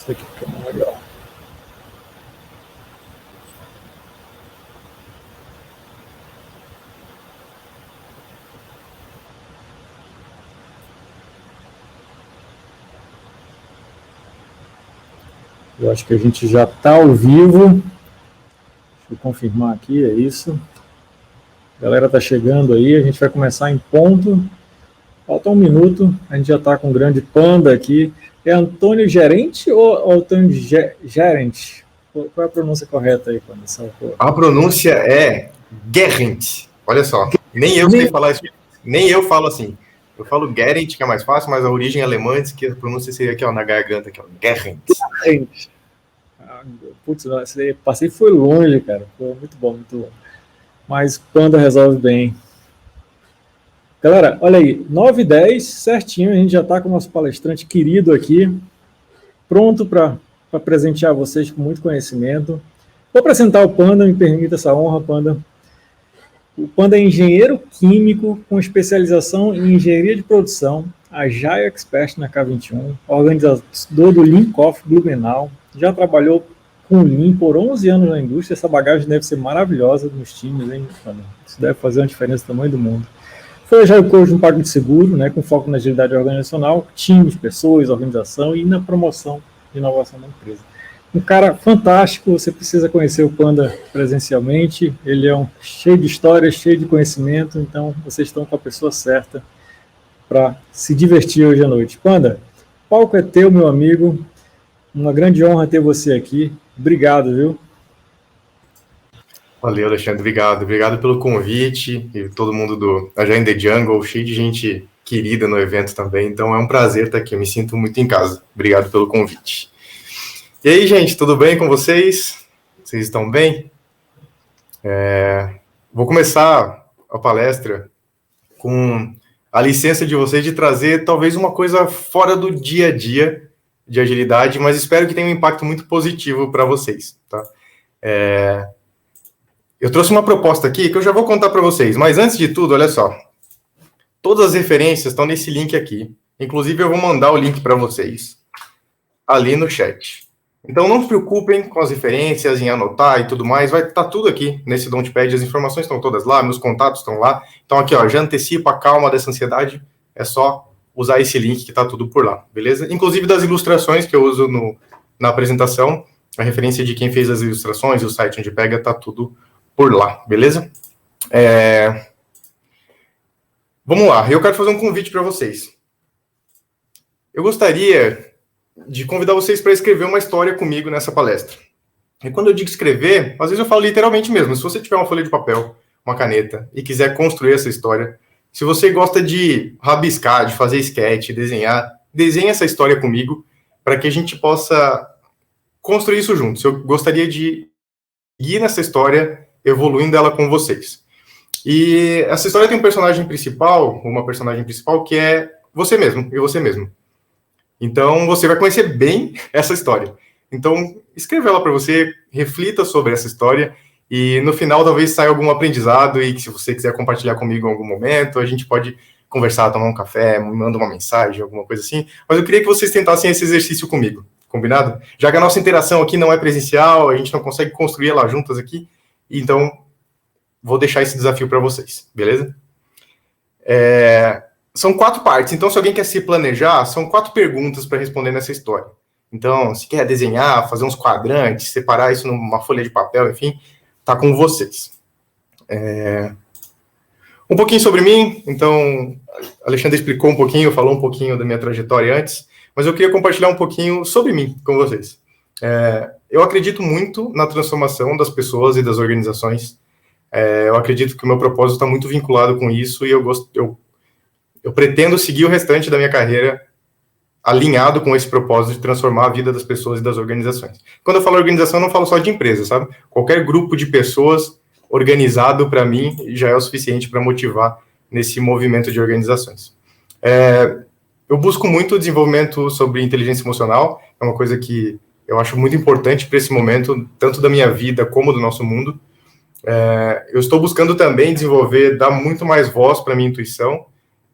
Isso aqui fica mais legal. Eu acho que a gente já está ao vivo. Deixa eu confirmar aqui, é isso. A galera está chegando aí, a gente vai começar em ponto. Falta um minuto, a gente já está com o grande Panda aqui. É Antônio Gerente ou Antônio Gerente? Qual é a pronúncia correta aí, Panda? A pronúncia é Gerent. Olha só, nem eu sei falar isso, nem eu falo assim. Eu falo Gerent, que é mais fácil, mas a origem alemã diz que a pronúncia seria aqui, ó, na garganta, aqui, ó, Gerent. Putz, passei foi longe, cara. Foi muito bom, muito bom. Mas Panda resolve bem. Galera, olha aí, 9h10, certinho, a gente já está com o nosso palestrante querido aqui, pronto para presentear vocês com muito conhecimento. Vou apresentar o Panda, me permita essa honra, Panda. O Panda é engenheiro químico com especialização em engenharia de produção, Agile Expert na K21, organizador do Lean Coffee Blumenau, já trabalhou com Lean por 11 anos na indústria. Essa bagagem deve ser maravilhosa nos times, hein, Panda? Isso deve fazer uma diferença do tamanho do mundo. Foi já o coach no PagSeguro, né, com foco na agilidade organizacional, times, pessoas, organização e na promoção de inovação da empresa. Um cara fantástico, você precisa conhecer o Panda presencialmente, ele é cheio de histórias, cheio de conhecimento, então vocês estão com a pessoa certa para se divertir hoje à noite. Panda, o palco é teu, meu amigo, uma grande honra ter você aqui, obrigado, viu? Valeu, Alexandre, obrigado pelo convite, e todo mundo do Agile in the Jungle, cheio de gente querida no evento também, então é um prazer estar aqui, eu me sinto muito em casa, obrigado pelo convite. E aí, gente, tudo bem com vocês? Vocês estão bem? Vou começar a palestra com a licença de vocês de trazer talvez uma coisa fora do dia a dia de agilidade, mas espero que tenha um impacto muito positivo para vocês, tá? Eu trouxe uma proposta aqui que eu já vou contar para vocês, mas antes de tudo, olha só. Todas as referências estão nesse link aqui. Inclusive, eu vou mandar o link para vocês ali no chat. Então, não se preocupem com as referências, em anotar e tudo mais. Vai estar tudo aqui nesse Notepad. As informações estão todas lá, meus contatos estão lá. Então, aqui, ó, já antecipa a calma dessa ansiedade. É só usar esse link que está tudo por lá, beleza? Inclusive das ilustrações que eu uso na apresentação. A referência de quem fez as ilustrações, o site onde pega, está tudo por lá, beleza? Vamos lá, eu quero fazer um convite para vocês. Eu gostaria de convidar vocês para escrever uma história comigo nessa palestra. E quando eu digo escrever, às vezes eu falo literalmente mesmo. Se você tiver uma folha de papel, uma caneta, e quiser construir essa história, se você gosta de rabiscar, de fazer sketch, desenhar, desenhe essa história comigo, para que a gente possa construir isso juntos. Eu gostaria de ir nessa história, evoluindo ela com vocês. E essa história tem uma personagem principal que é você mesmo, e você mesmo. Então, você vai conhecer bem essa história. Então, escreva ela para você, reflita sobre essa história, e no final talvez saia algum aprendizado, e se você quiser compartilhar comigo em algum momento, a gente pode conversar, tomar um café, me manda uma mensagem, alguma coisa assim. Mas eu queria que vocês tentassem esse exercício comigo, combinado? Já que a nossa interação aqui não é presencial, a gente não consegue construir ela juntas aqui, então vou deixar esse desafio para vocês, beleza? São 4 partes, então se alguém quer se planejar, são 4 perguntas para responder nessa história. Então, se quer desenhar, fazer uns quadrantes, separar isso numa folha de papel, enfim, tá com vocês. Um pouquinho sobre mim, então, Alexandre explicou um pouquinho, falou um pouquinho da minha trajetória antes, mas eu queria compartilhar um pouquinho sobre mim com vocês. Eu acredito muito na transformação das pessoas e das organizações. Eu acredito que o meu propósito está muito vinculado com isso e eu pretendo seguir o restante da minha carreira alinhado com esse propósito de transformar a vida das pessoas e das organizações. Quando eu falo organização, eu não falo só de empresa, sabe? Qualquer grupo de pessoas organizado, para mim, já é o suficiente para motivar nesse movimento de organizações. Eu busco muito desenvolvimento sobre inteligência emocional, é uma coisa que eu acho muito importante para esse momento, tanto da minha vida como do nosso mundo. Eu estou buscando também dar muito mais voz para a minha intuição.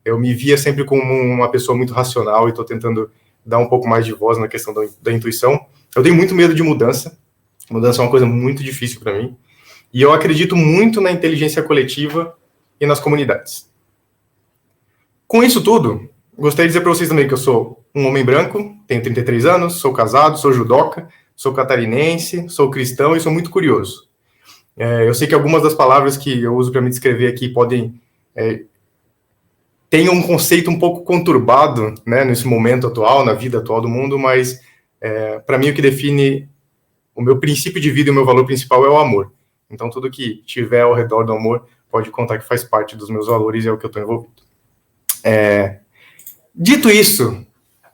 Eu me via sempre como uma pessoa muito racional e estou tentando dar um pouco mais de voz na questão da intuição. Eu tenho muito medo de mudança. Mudança é uma coisa muito difícil para mim. E eu acredito muito na inteligência coletiva e nas comunidades. Com isso tudo, gostaria de dizer para vocês também que eu sou um homem branco, tenho 33 anos, sou casado, sou judoca, sou catarinense, sou cristão e sou muito curioso. Eu sei que algumas das palavras que eu uso para me descrever aqui podem ter um conceito um pouco conturbado, né, nesse momento atual, na vida atual do mundo, mas para mim o que define o meu princípio de vida e o meu valor principal é o amor. Então tudo que tiver ao redor do amor pode contar que faz parte dos meus valores e é o que eu estou envolvido. Dito isso,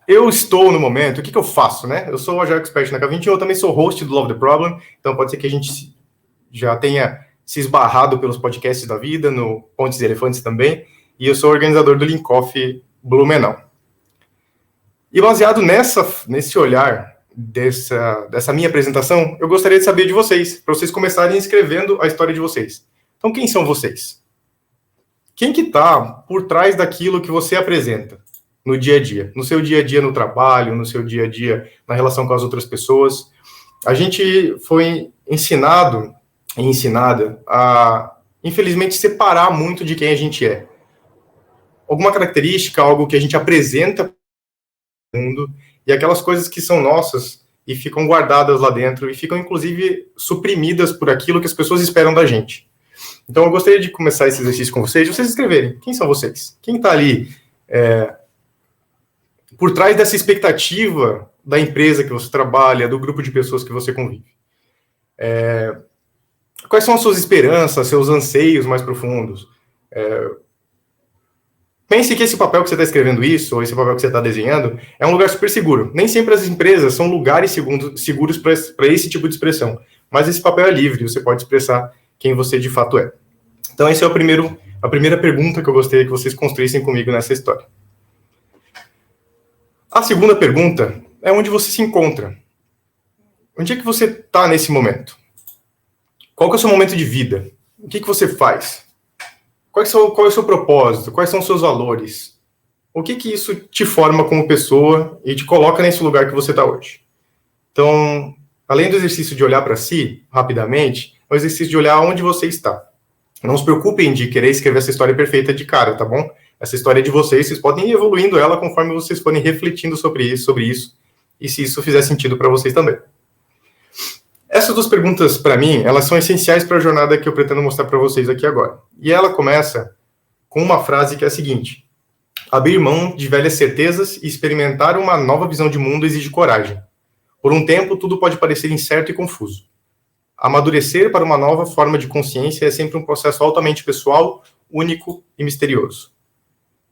eu estou no momento, o que eu faço, né? Eu sou o Agile Expert na K21, eu também sou host do Love the Problem, então pode ser que a gente já tenha se esbarrado pelos podcasts da vida, no Pontes e Elefantes também, e eu sou organizador do Linkoff Blumenau. E baseado nesse olhar dessa minha apresentação, eu gostaria de saber de vocês, para vocês começarem escrevendo a história de vocês. Então, quem são vocês? Quem que está por trás daquilo que você apresenta no dia a dia? No seu dia a dia no trabalho, no seu dia a dia na relação com as outras pessoas. A gente foi ensinado e ensinada a, infelizmente, separar muito de quem a gente é. Alguma característica, algo que a gente apresenta no mundo, e aquelas coisas que são nossas e ficam guardadas lá dentro e ficam, inclusive, suprimidas por aquilo que as pessoas esperam da gente. Então, eu gostaria de começar esse exercício com vocês, de vocês escreverem. Quem são vocês? Quem está ali por trás dessa expectativa da empresa que você trabalha, do grupo de pessoas que você convive? Quais são as suas esperanças, seus anseios mais profundos? Pense que esse papel que você está escrevendo isso, ou esse papel que você está desenhando, é um lugar super seguro. Nem sempre as empresas são lugares seguros para esse tipo de expressão. Mas esse papel é livre, você pode expressar quem você de fato é. Então, essa é a primeira pergunta que eu gostaria que vocês construíssem comigo nessa história. A segunda pergunta é onde você se encontra. Onde é que você está nesse momento? Qual que é o seu momento de vida? O que você faz? Qual é o seu propósito? Quais são os seus valores? O que isso te forma como pessoa e te coloca nesse lugar que você está hoje? Então, além do exercício de olhar para si, rapidamente, é o exercício de olhar onde você está. Não se preocupem de querer escrever essa história perfeita de cara, tá bom? Essa história é de vocês podem ir evoluindo ela conforme vocês forem refletindo sobre isso, e se isso fizer sentido para vocês também. Essas duas perguntas, para mim, elas são essenciais para a jornada que eu pretendo mostrar para vocês aqui agora. E ela começa com uma frase que é a seguinte: abrir mão de velhas certezas e experimentar uma nova visão de mundo exige coragem. Por um tempo, tudo pode parecer incerto e confuso. Amadurecer para uma nova forma de consciência é sempre um processo altamente pessoal, único e misterioso.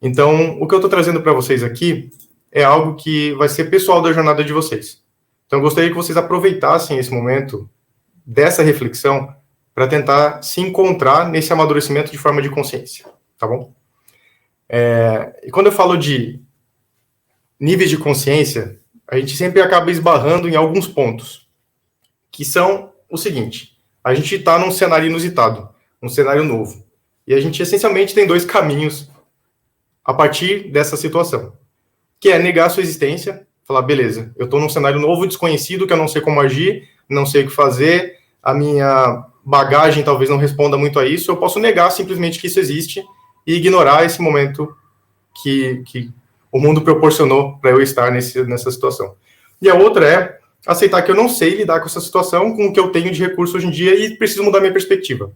Então, o que eu estou trazendo para vocês aqui é algo que vai ser pessoal da jornada de vocês. Então, eu gostaria que vocês aproveitassem esse momento dessa reflexão para tentar se encontrar nesse amadurecimento de forma de consciência, tá bom? E quando eu falo de níveis de consciência, a gente sempre acaba esbarrando em alguns pontos, que são o seguinte: a gente está num cenário inusitado, um cenário novo, e a gente essencialmente tem dois caminhos a partir dessa situação, que é negar a sua existência, falar, beleza, eu estou num cenário novo, desconhecido, que eu não sei como agir, não sei o que fazer, a minha bagagem talvez não responda muito a isso, eu posso negar simplesmente que isso existe e ignorar esse momento que o mundo proporcionou para eu estar nessa situação. E a outra é aceitar que eu não sei lidar com essa situação, com o que eu tenho de recurso hoje em dia e preciso mudar minha perspectiva.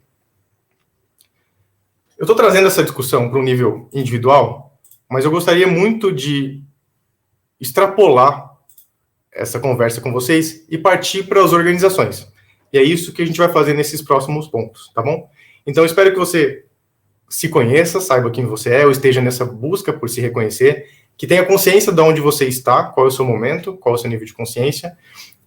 Eu estou trazendo essa discussão para um nível individual, mas eu gostaria muito de extrapolar essa conversa com vocês e partir para as organizações. E é isso que a gente vai fazer nesses próximos pontos, tá bom? Então, eu espero que você se conheça, saiba quem você é, ou esteja nessa busca por se reconhecer, que tenha consciência de onde você está, qual é o seu momento, qual é o seu nível de consciência.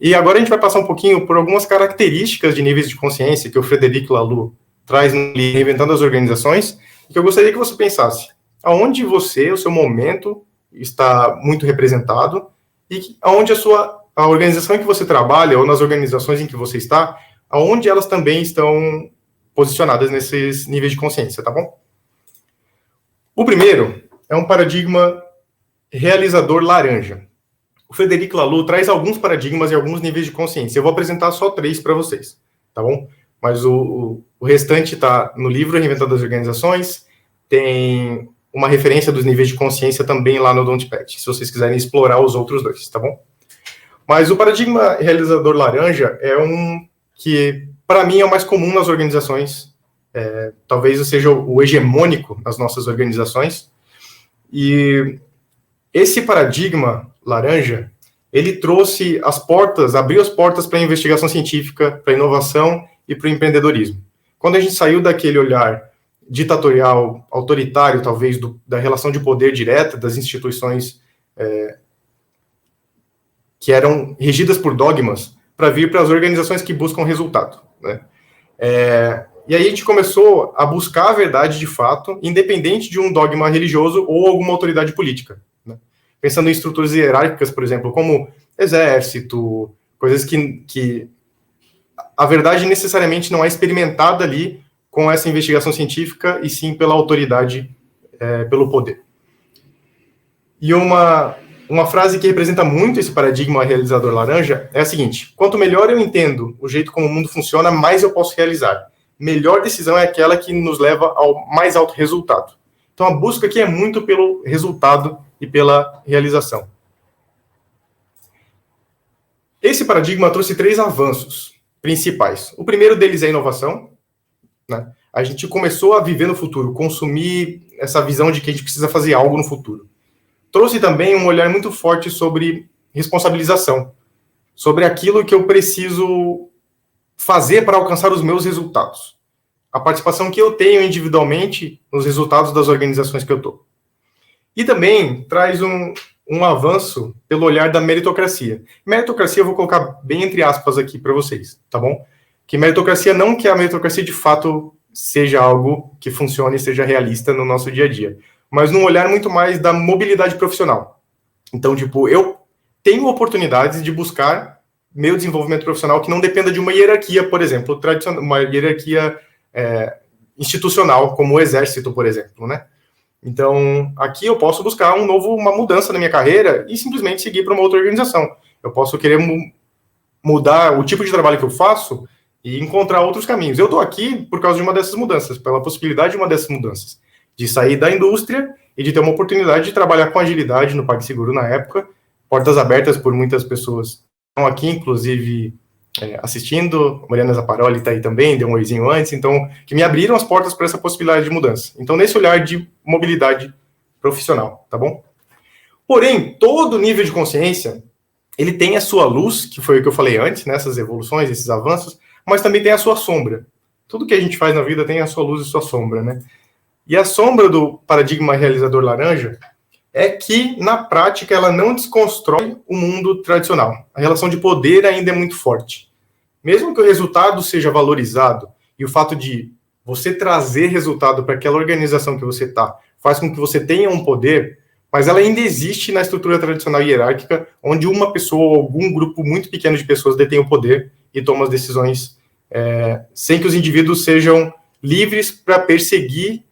E agora a gente vai passar um pouquinho por algumas características de níveis de consciência que o Frederic Laloux traz no livro Reinventando as Organizações, e que eu gostaria que você pensasse aonde você, o seu momento, está muito representado, e aonde a organização em que você trabalha, ou nas organizações em que você está, aonde elas também estão posicionadas nesses níveis de consciência, tá bom? O primeiro é um paradigma realizador laranja. o Frederic Laloux traz alguns paradigmas e alguns níveis de consciência. Eu vou apresentar só 3 para vocês, tá bom? Mas o restante está no livro Reinventando as Organizações, tem uma referência dos níveis de consciência também lá no Don't Pet, se vocês quiserem explorar os outros 2, tá bom? Mas o paradigma realizador laranja é um que, para mim, é o mais comum nas organizações, talvez seja o hegemônico nas nossas organizações, e esse paradigma laranja, ele trouxe as portas, abriu as portas para a investigação científica, para a inovação e para o empreendedorismo. Quando a gente saiu daquele olhar ditatorial, autoritário, talvez, da relação de poder direta das instituições que eram regidas por dogmas, para vir para as organizações que buscam resultado, né? E aí a gente começou a buscar a verdade de fato, independente de um dogma religioso ou alguma autoridade política, né? Pensando em estruturas hierárquicas, por exemplo, como exército, coisas que a verdade necessariamente não é experimentada ali com essa investigação científica, e sim pela autoridade, pelo poder. E uma frase que representa muito esse paradigma realizador laranja é a seguinte: quanto melhor eu entendo o jeito como o mundo funciona, mais eu posso realizar. Melhor decisão é aquela que nos leva ao mais alto resultado. Então a busca aqui é muito pelo resultado e pela realização. Esse paradigma trouxe 3 avanços principais. O primeiro deles é a inovação, né? A gente começou a viver no futuro, consumir essa visão de que a gente precisa fazer algo no futuro. Trouxe também um olhar muito forte sobre responsabilização, sobre aquilo que eu preciso fazer para alcançar os meus resultados. A participação que eu tenho individualmente nos resultados das organizações que eu estou. E também traz um avanço pelo olhar da meritocracia. Meritocracia eu vou colocar bem entre aspas aqui para vocês, tá bom? Que meritocracia, não que a meritocracia de fato seja algo que funcione e seja realista no nosso dia a dia, mas num olhar muito mais da mobilidade profissional. Então, tipo, eu tenho oportunidades de buscar meu desenvolvimento profissional que não dependa de uma hierarquia, por exemplo, tradicional, uma hierarquia institucional, como o exército, por exemplo, né? Então, aqui eu posso buscar uma mudança na minha carreira e simplesmente seguir para uma outra organização. Eu posso querer mudar o tipo de trabalho que eu faço e encontrar outros caminhos. Eu estou aqui por causa de uma dessas mudanças, pela possibilidade de uma dessas mudanças, de sair da indústria e de ter uma oportunidade de trabalhar com agilidade no PagSeguro na época, portas abertas por muitas pessoas. Estão aqui, inclusive, assistindo, Mariana Zaparoli está aí também, deu um oizinho antes, então, que me abriram as portas para essa possibilidade de mudança. Então, nesse olhar de mobilidade profissional, tá bom? Porém, todo nível de consciência, ele tem a sua luz, que foi o que eu falei antes, né, essas evoluções, esses avanços, mas também tem a sua sombra. Tudo que a gente faz na vida tem a sua luz e sua sombra, né? E a sombra do paradigma realizador laranja é que, na prática, ela não desconstrói o mundo tradicional. A relação de poder ainda é muito forte. Mesmo que o resultado seja valorizado, e o fato de você trazer resultado para aquela organização que você está, faz com que você tenha um poder, mas ela ainda existe na estrutura tradicional hierárquica, onde uma pessoa ou algum grupo muito pequeno de pessoas detém o poder e toma as decisões sem que os indivíduos sejam livres para perseguir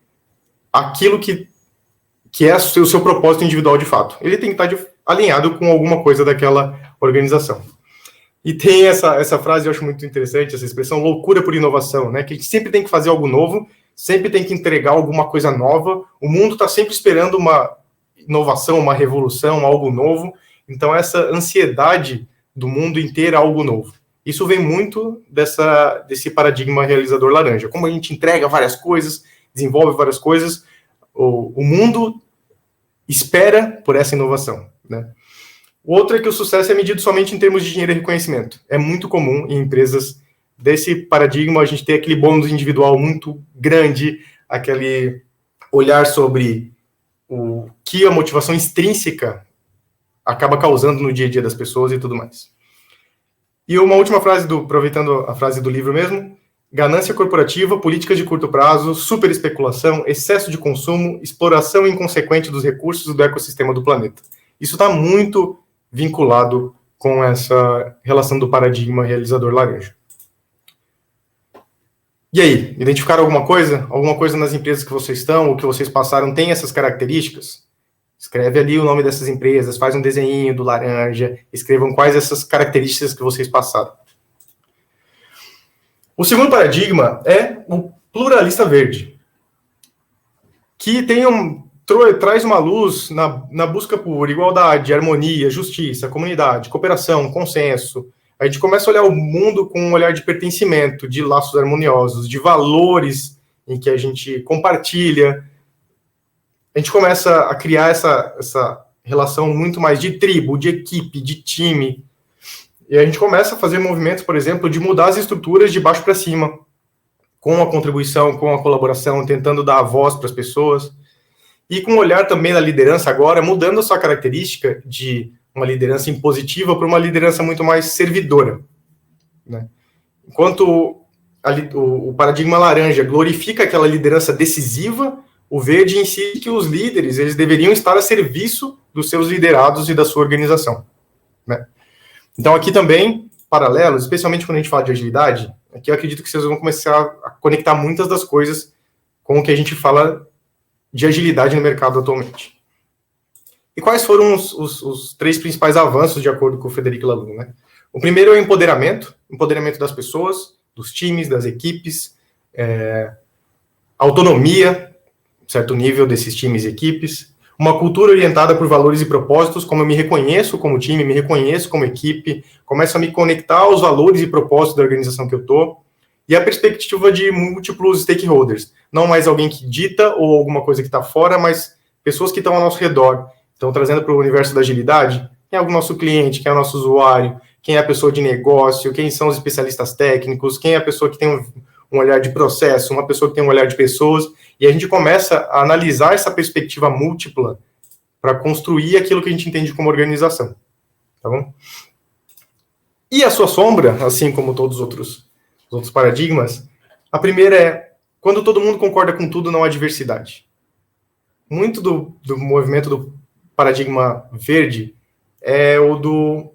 aquilo que é o seu propósito individual de fato. Ele tem que estar alinhado com alguma coisa daquela organização. E tem essa frase, eu acho muito interessante, essa expressão, loucura por inovação, né? Que a gente sempre tem que fazer algo novo, sempre tem que entregar alguma coisa nova, o mundo está sempre esperando uma inovação, uma revolução, algo novo, então essa ansiedade do mundo em ter algo novo. Isso vem muito desse paradigma realizador laranja. Como a gente entrega várias coisas, desenvolve várias coisas, o mundo espera por essa inovação, né? O outro é que o sucesso é medido somente em termos de dinheiro e reconhecimento. É muito comum em empresas desse paradigma a gente ter aquele bônus individual muito grande, aquele olhar sobre o que a motivação extrínseca acaba causando no dia a dia das pessoas e tudo mais. E uma última frase, aproveitando a frase do livro mesmo: ganância corporativa, políticas de curto prazo, superespeculação, excesso de consumo, exploração inconsequente dos recursos do ecossistema do planeta. Isso está muito vinculado com essa relação do paradigma realizador laranja. E aí, identificaram alguma coisa? Alguma coisa nas empresas que vocês estão, ou que vocês passaram, tem essas características? Escreve ali o nome dessas empresas, faz um desenho do laranja, escrevam quais essas características que vocês passaram. O segundo paradigma é o pluralista verde, que traz uma luz na busca por igualdade, harmonia, justiça, comunidade, cooperação, consenso. A gente começa a olhar o mundo com um olhar de pertencimento, de laços harmoniosos, de valores em que a gente compartilha. A gente começa a criar essa relação muito mais de tribo, de equipe, de time. E a gente começa a fazer movimentos, por exemplo, de mudar as estruturas de baixo para cima, com a contribuição, com a colaboração, tentando dar a voz para as pessoas. E com um olhar também na liderança agora, mudando a sua característica de uma liderança impositiva para uma liderança muito mais servidora, né? Enquanto o paradigma laranja glorifica aquela liderança decisiva, o verde insiste que os líderes eles deveriam estar a serviço dos seus liderados e da sua organização, né? Então, aqui também, paralelos, especialmente quando a gente fala de agilidade, aqui eu acredito que vocês vão começar a conectar muitas das coisas com o que a gente fala de agilidade no mercado atualmente. E quais foram os 3 principais avanços de acordo com o Frederic Laloux, né? O primeiro é o empoderamento das pessoas, dos times, das equipes, autonomia, certo nível desses times e equipes, uma cultura orientada por valores e propósitos, como eu me reconheço como time, me reconheço como equipe, começo a me conectar aos valores e propósitos da organização que eu estou, e a perspectiva de múltiplos stakeholders, não mais alguém que dita ou alguma coisa que está fora, mas pessoas que estão ao nosso redor. Então, trazendo para o universo da agilidade, quem é o nosso cliente, quem é o nosso usuário, quem é a pessoa de negócio, quem são os especialistas técnicos, quem é a pessoa que tem um olhar de processo, uma pessoa que tem um olhar de pessoas, e a gente começa a analisar essa perspectiva múltipla para construir aquilo que a gente entende como organização, tá bom? E a sua sombra, assim como todos os outros paradigmas, a primeira é, quando todo mundo concorda com tudo, não há diversidade. Muito do movimento do paradigma verde é o do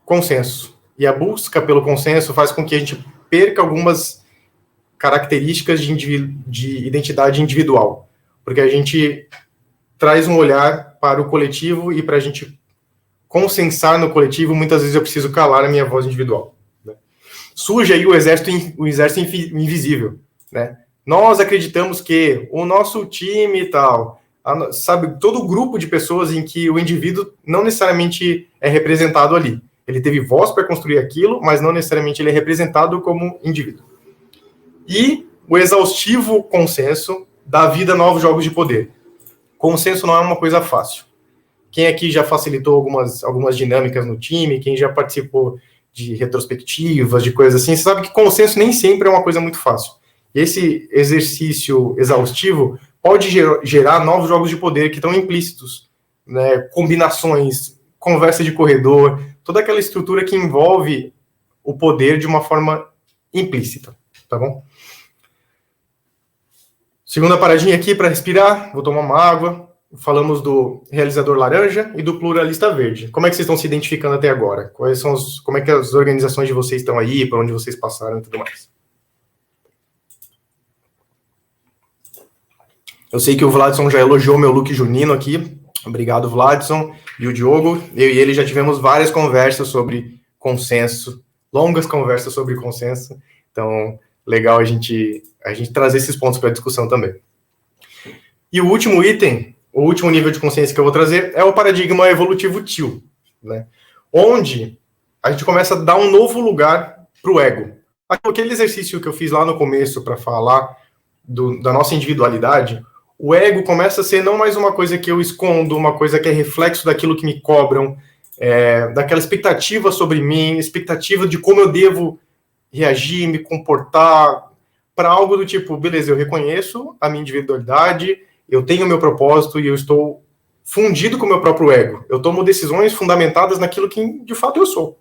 consenso, e a busca pelo consenso faz com que a gente perca algumas características de identidade individual, porque a gente traz um olhar para o coletivo e para a gente consensar no coletivo, muitas vezes eu preciso calar a minha voz individual, né? Surge aí o exército invisível, né? Nós acreditamos que o nosso time e tal, sabe, todo o grupo de pessoas em que o indivíduo não necessariamente é representado ali. Ele teve voz para construir aquilo, mas não necessariamente ele é representado como indivíduo. E o exaustivo consenso dá vida a novos jogos de poder. Consenso não é uma coisa fácil. Quem aqui já facilitou algumas dinâmicas no time, quem já participou de retrospectivas, de coisas assim, você sabe que consenso nem sempre é uma coisa muito fácil. E esse exercício exaustivo pode gerar novos jogos de poder que estão implícitos, né? Combinações, conversa de corredor, toda aquela estrutura que envolve o poder de uma forma implícita, tá bom? Segunda paradinha aqui para respirar, vou tomar uma água. Falamos do realizador laranja e do pluralista verde. Como é que vocês estão se identificando até agora? Como é que as organizações de vocês estão aí, para onde vocês passaram e tudo mais? Eu sei que o Vladson já elogiou meu look junino aqui. Obrigado, Vladson. E o Diogo, eu e ele já tivemos várias conversas sobre consenso, longas conversas sobre consenso. Então, legal a gente trazer esses pontos para a discussão também. E o último item, o último nível de consciência que eu vou trazer é o paradigma evolutivo TIL, né? Onde a gente começa a dar um novo lugar para o ego. Aquele exercício que eu fiz lá no começo para falar da nossa individualidade, o ego começa a ser não mais uma coisa que eu escondo, uma coisa que é reflexo daquilo que me cobram, daquela expectativa sobre mim, expectativa de como eu devo reagir, me comportar, para algo do tipo, beleza, eu reconheço a minha individualidade, eu tenho o meu propósito e eu estou fundido com o meu próprio ego. Eu tomo decisões fundamentadas naquilo que, de fato, eu sou,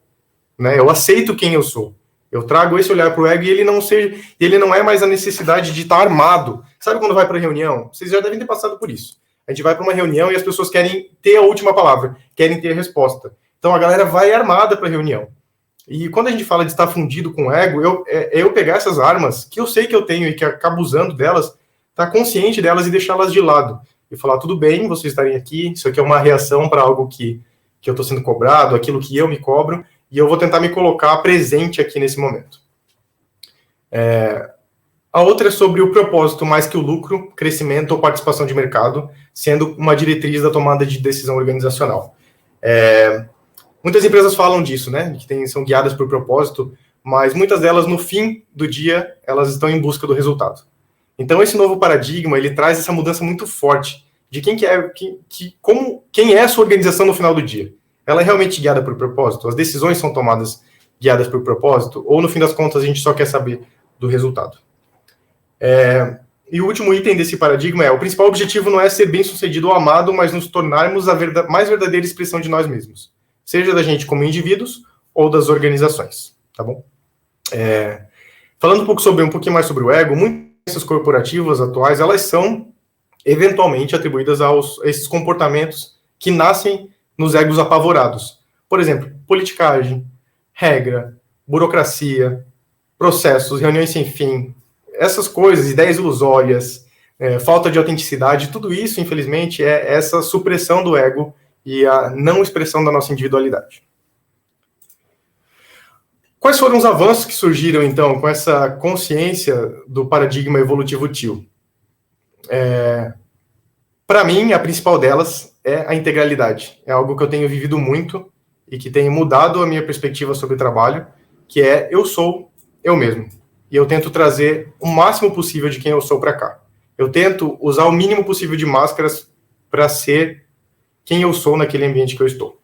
né? Eu aceito quem eu sou. Eu trago esse olhar para o ego e ele não é mais a necessidade de estar armado. Sabe quando vai para reunião? Vocês já devem ter passado por isso. A gente vai para uma reunião e as pessoas querem ter a última palavra, querem ter a resposta. Então, a galera vai armada para a reunião. E quando a gente fala de estar fundido com o ego, eu pegar essas armas, que eu sei que eu tenho e que acabo usando delas, estar consciente delas e deixá-las de lado. e falar, tudo bem, vocês estarem aqui, isso aqui é uma reação para algo que eu estou sendo cobrado, aquilo que eu me cobro, e eu vou tentar me colocar presente aqui nesse momento. A outra é sobre o propósito mais que o lucro, crescimento ou participação de mercado, sendo uma diretriz da tomada de decisão organizacional. Muitas empresas falam disso, né, que são guiadas por propósito, mas muitas delas, no fim do dia, elas estão em busca do resultado. Então, esse novo paradigma, ele traz essa mudança muito forte de quem é a sua organização no final do dia. Ela é realmente guiada por propósito? As decisões são tomadas guiadas por propósito? Ou, no fim das contas, a gente só quer saber do resultado? E o último item desse paradigma o principal objetivo não é ser bem-sucedido ou amado, mas nos tornarmos a mais verdadeira expressão de nós mesmos. Seja da gente como indivíduos ou das organizações, tá bom? Falando um pouquinho mais sobre o ego, muitas corporativas atuais, elas são eventualmente atribuídas a esses comportamentos que nascem nos egos apavorados. Por exemplo, politicagem, regra, burocracia, processos, reuniões sem fim, essas coisas, ideias ilusórias, falta de autenticidade, tudo isso, infelizmente, é essa supressão do ego e a não expressão da nossa individualidade. Quais foram os avanços que surgiram, então, com essa consciência do paradigma evolutivo TIL? Para mim, a principal delas é a integralidade. É algo que eu tenho vivido muito e que tem mudado a minha perspectiva sobre o trabalho, que eu sou eu mesmo. E eu tento trazer o máximo possível de quem eu sou para cá. Eu tento usar o mínimo possível de máscaras para ser quem eu sou naquele ambiente que eu estou.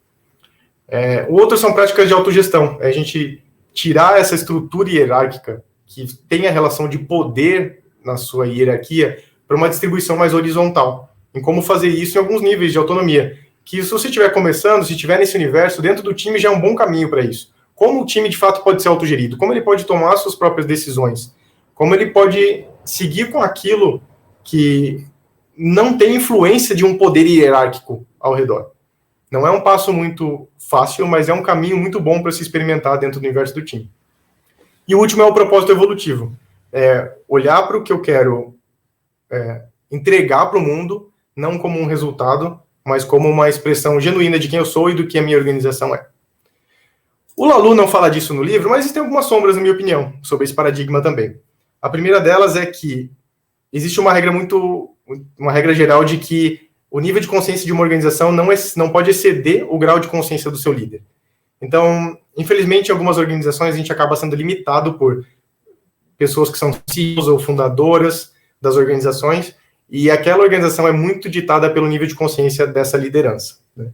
O outro são práticas de autogestão. É a gente tirar essa estrutura hierárquica que tem a relação de poder na sua hierarquia para uma distribuição mais horizontal. Em como fazer isso em alguns níveis de autonomia. Que se você estiver começando, se estiver nesse universo, dentro do time já é um bom caminho para isso. Como o time, de fato, pode ser autogerido? Como ele pode tomar suas próprias decisões? Como ele pode seguir com aquilo que não tem influência de um poder hierárquico ao redor? Não é um passo muito fácil, mas é um caminho muito bom para se experimentar dentro do universo do time. E o último é o propósito evolutivo. Olhar para o que eu quero entregar para o mundo, não como um resultado, mas como uma expressão genuína de quem eu sou e do que a minha organização é. O Laloux não fala disso no livro, mas existem algumas sombras, na minha opinião, sobre esse paradigma também. A primeira delas é que existe uma regra geral de que o nível de consciência de uma organização não pode exceder o grau de consciência do seu líder. Então, infelizmente, em algumas organizações a gente acaba sendo limitado por pessoas que são CEOs ou fundadoras das organizações, e aquela organização é muito ditada pelo nível de consciência dessa liderança, né?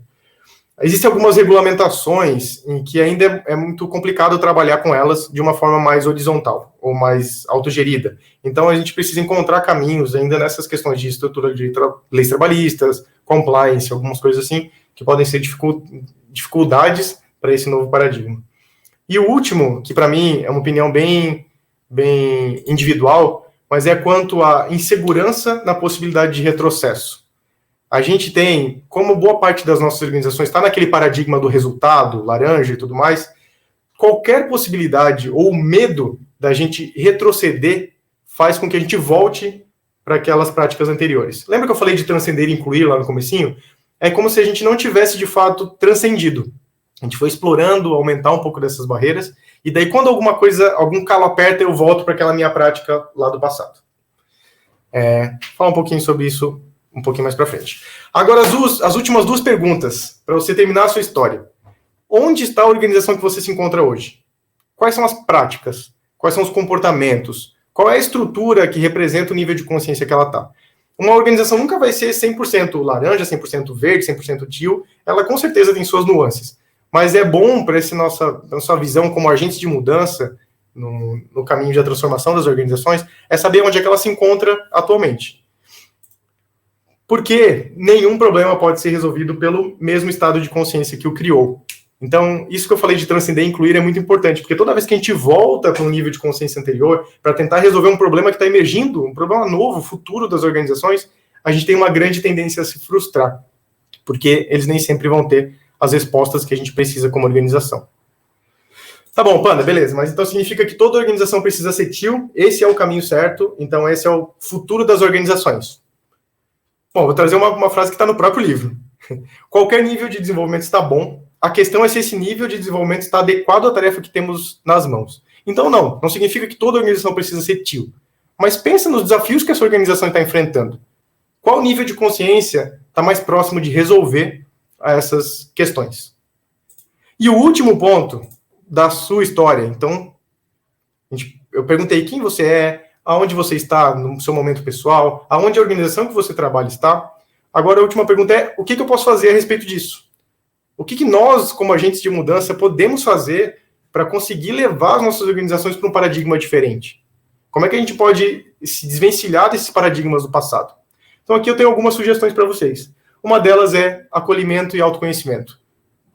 Existem algumas regulamentações em que ainda é muito complicado trabalhar com elas de uma forma mais horizontal ou mais autogerida. Então, a gente precisa encontrar caminhos ainda nessas questões de estrutura de leis trabalhistas, compliance, algumas coisas assim, que podem ser dificuldades para esse novo paradigma. E o último, que para mim é uma opinião bem individual, mas é quanto à insegurança na possibilidade de retrocesso. A gente tem, como boa parte das nossas organizações está naquele paradigma do resultado, laranja e tudo mais, qualquer possibilidade ou medo da gente retroceder faz com que a gente volte para aquelas práticas anteriores. Lembra que eu falei de transcender e incluir lá no comecinho? É como se a gente não tivesse, de fato, transcendido. A gente foi explorando, aumentar um pouco dessas barreiras, e daí quando algum calo aperta, eu volto para aquela minha prática lá do passado. Falar um pouquinho sobre isso um pouquinho mais para frente. Agora, as últimas duas perguntas, para você terminar a sua história. Onde está a organização que você se encontra hoje? Quais são as práticas? Quais são os comportamentos? Qual é a estrutura que representa o nível de consciência que ela está? Uma organização nunca vai ser 100% laranja, 100% verde, 100% TIL. Ela com certeza tem suas nuances. Mas é bom para nossa visão como agentes de mudança no caminho de transformação das organizações, é saber onde é que ela se encontra atualmente. Porque nenhum problema pode ser resolvido pelo mesmo estado de consciência que o criou. Então, isso que eu falei de transcender e incluir é muito importante, porque toda vez que a gente volta para um nível de consciência anterior, para tentar resolver um problema que está emergindo, um problema novo, futuro das organizações, a gente tem uma grande tendência a se frustrar, porque eles nem sempre vão ter as respostas que a gente precisa como organização. Tá bom, Panda, beleza, mas então significa que toda organização precisa ser TIL, esse é o caminho certo, então esse é o futuro das organizações. Bom, vou trazer uma frase que está no próprio livro. Qualquer nível de desenvolvimento está bom. A questão é se esse nível de desenvolvimento está adequado à tarefa que temos nas mãos. Então, não significa que toda organização precisa ser TIL. Mas pensa nos desafios que essa organização está enfrentando. Qual nível de consciência está mais próximo de resolver essas questões? E o último ponto da sua história. Então, eu perguntei quem você é, aonde você está no seu momento pessoal, aonde a organização que você trabalha está. Agora, a última pergunta é, o que eu posso fazer a respeito disso? O que nós, como agentes de mudança, podemos fazer para conseguir levar as nossas organizações para um paradigma diferente? Como é que a gente pode se desvencilhar desses paradigmas do passado? Então, aqui eu tenho algumas sugestões para vocês. Uma delas é acolhimento e autoconhecimento.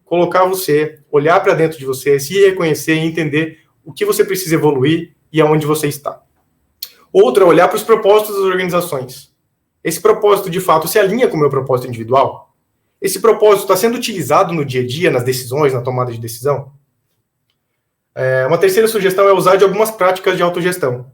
Colocar você, olhar para dentro de você, se reconhecer e entender o que você precisa evoluir e aonde você está. Outra é olhar para os propósitos das organizações. Esse propósito, de fato, se alinha com o meu propósito individual? Esse propósito está sendo utilizado no dia a dia, nas decisões, na tomada de decisão? Uma terceira sugestão é usar de algumas práticas de autogestão.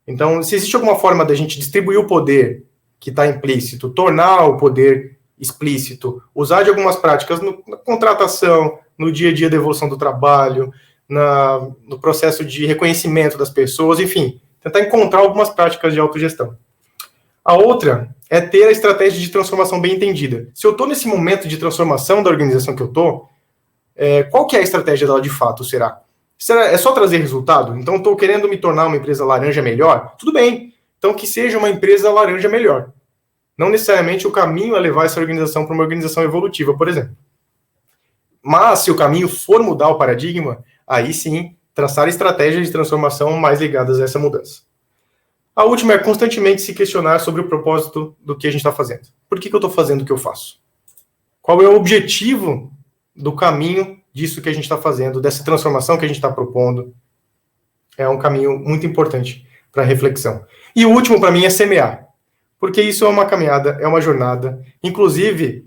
Então, se existe alguma forma da gente distribuir o poder que está implícito, tornar o poder explícito, usar de algumas práticas na contratação, no dia a dia da evolução do trabalho, no processo de reconhecimento das pessoas, enfim, tentar encontrar algumas práticas de autogestão. A outra é ter a estratégia de transformação bem entendida. Se eu estou nesse momento de transformação da organização que eu estou, qual que é a estratégia dela de fato, será? É só trazer resultado? Então, estou querendo me tornar uma empresa laranja melhor? Tudo bem. Então, que seja uma empresa laranja melhor. Não necessariamente o caminho é levar essa organização para uma organização evolutiva, por exemplo. Mas, se o caminho for mudar o paradigma, aí sim, traçar estratégias de transformação mais ligadas a essa mudança. A última é constantemente se questionar sobre o propósito do que a gente está fazendo. Por que eu estou fazendo o que eu faço? Qual é o objetivo do caminho disso que a gente está fazendo, dessa transformação que a gente está propondo? É um caminho muito importante para reflexão. E o último, para mim, é semear. Porque isso é uma caminhada, é uma jornada. Inclusive,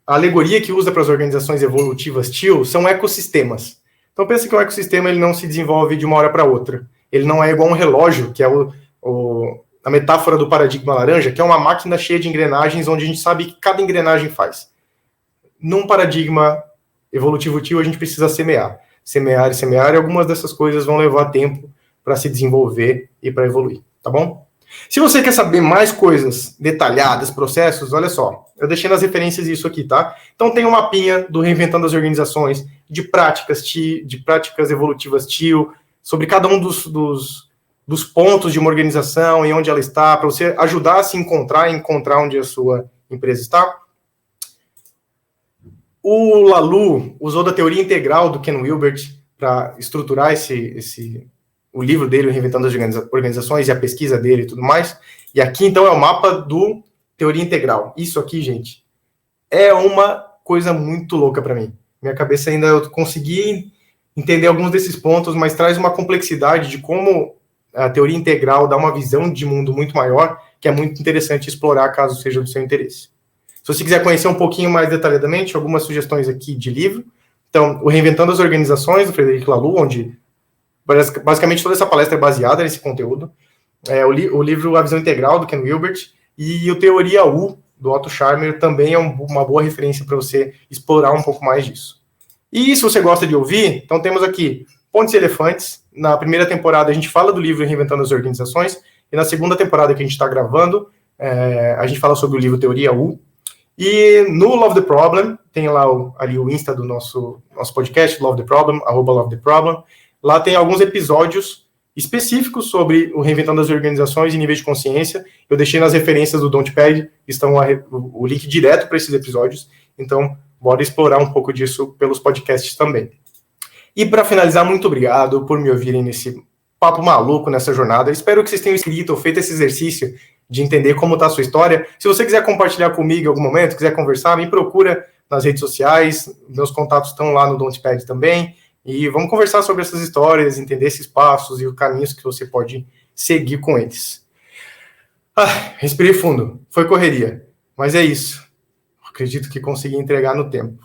a alegoria que usa para as organizações evolutivas TIL são ecossistemas. Então, pensa que um ecossistema ele não se desenvolve de uma hora para outra. Ele não é igual um relógio, que é a metáfora do paradigma laranja, que é uma máquina cheia de engrenagens, onde a gente sabe o que cada engrenagem faz. Num paradigma evolutivo TIL, a gente precisa semear. Semear e semear, e algumas dessas coisas vão levar tempo para se desenvolver e para evoluir, tá bom? Se você quer saber mais coisas detalhadas, processos, olha só, eu deixei nas referências isso aqui, tá? Então tem um mapinha do Reinventando as Organizações, de práticas evolutivas TIL, sobre cada um dos pontos de uma organização e onde ela está, para você ajudar a se encontrar e encontrar onde a sua empresa está. O Laloux usou da teoria integral do Ken Wilber para estruturar o livro dele, Reinventando as Organizações, e a pesquisa dele e tudo mais. E aqui, então, é o mapa do teoria integral. Isso aqui, gente, é uma coisa muito louca para mim. Minha cabeça ainda, eu consegui entender alguns desses pontos, mas traz uma complexidade de como a teoria integral dá uma visão de mundo muito maior, que é muito interessante explorar, caso seja do seu interesse. Se você quiser conhecer um pouquinho mais detalhadamente, algumas sugestões aqui de livro. Então, o Reinventando as Organizações, do Frederic Laloux, onde basicamente toda essa palestra é baseada nesse conteúdo. O livro A Visão Integral, do Ken Wilber, e o Teoria U, do Otto Scharmer, também é uma boa referência para você explorar um pouco mais disso. E se você gosta de ouvir, então temos aqui Pontes e Elefantes. Na primeira temporada a gente fala do livro Reinventando as Organizações, e na segunda temporada que a gente está gravando, a gente fala sobre o livro Teoria U. E no Love the Problem, tem lá ali o Insta do nosso podcast, Love the Problem, @LoveTheProblem. Lá tem alguns episódios específicos sobre o Reinventando as Organizações e níveis de consciência. Eu deixei nas referências do Don'tpad, estão o link direto para esses episódios. Então, bora explorar um pouco disso pelos podcasts também. E para finalizar, muito obrigado por me ouvirem nesse papo maluco, nessa jornada. Espero que vocês tenham escrito ou feito esse exercício de entender como está a sua história. Se você quiser compartilhar comigo em algum momento, quiser conversar, me procura nas redes sociais. Meus contatos estão lá no Don'tpad também. E vamos conversar sobre essas histórias, entender esses passos e os caminhos que você pode seguir com eles. Respirei fundo. Foi correria. Mas é isso. Acredito que consegui entregar no tempo.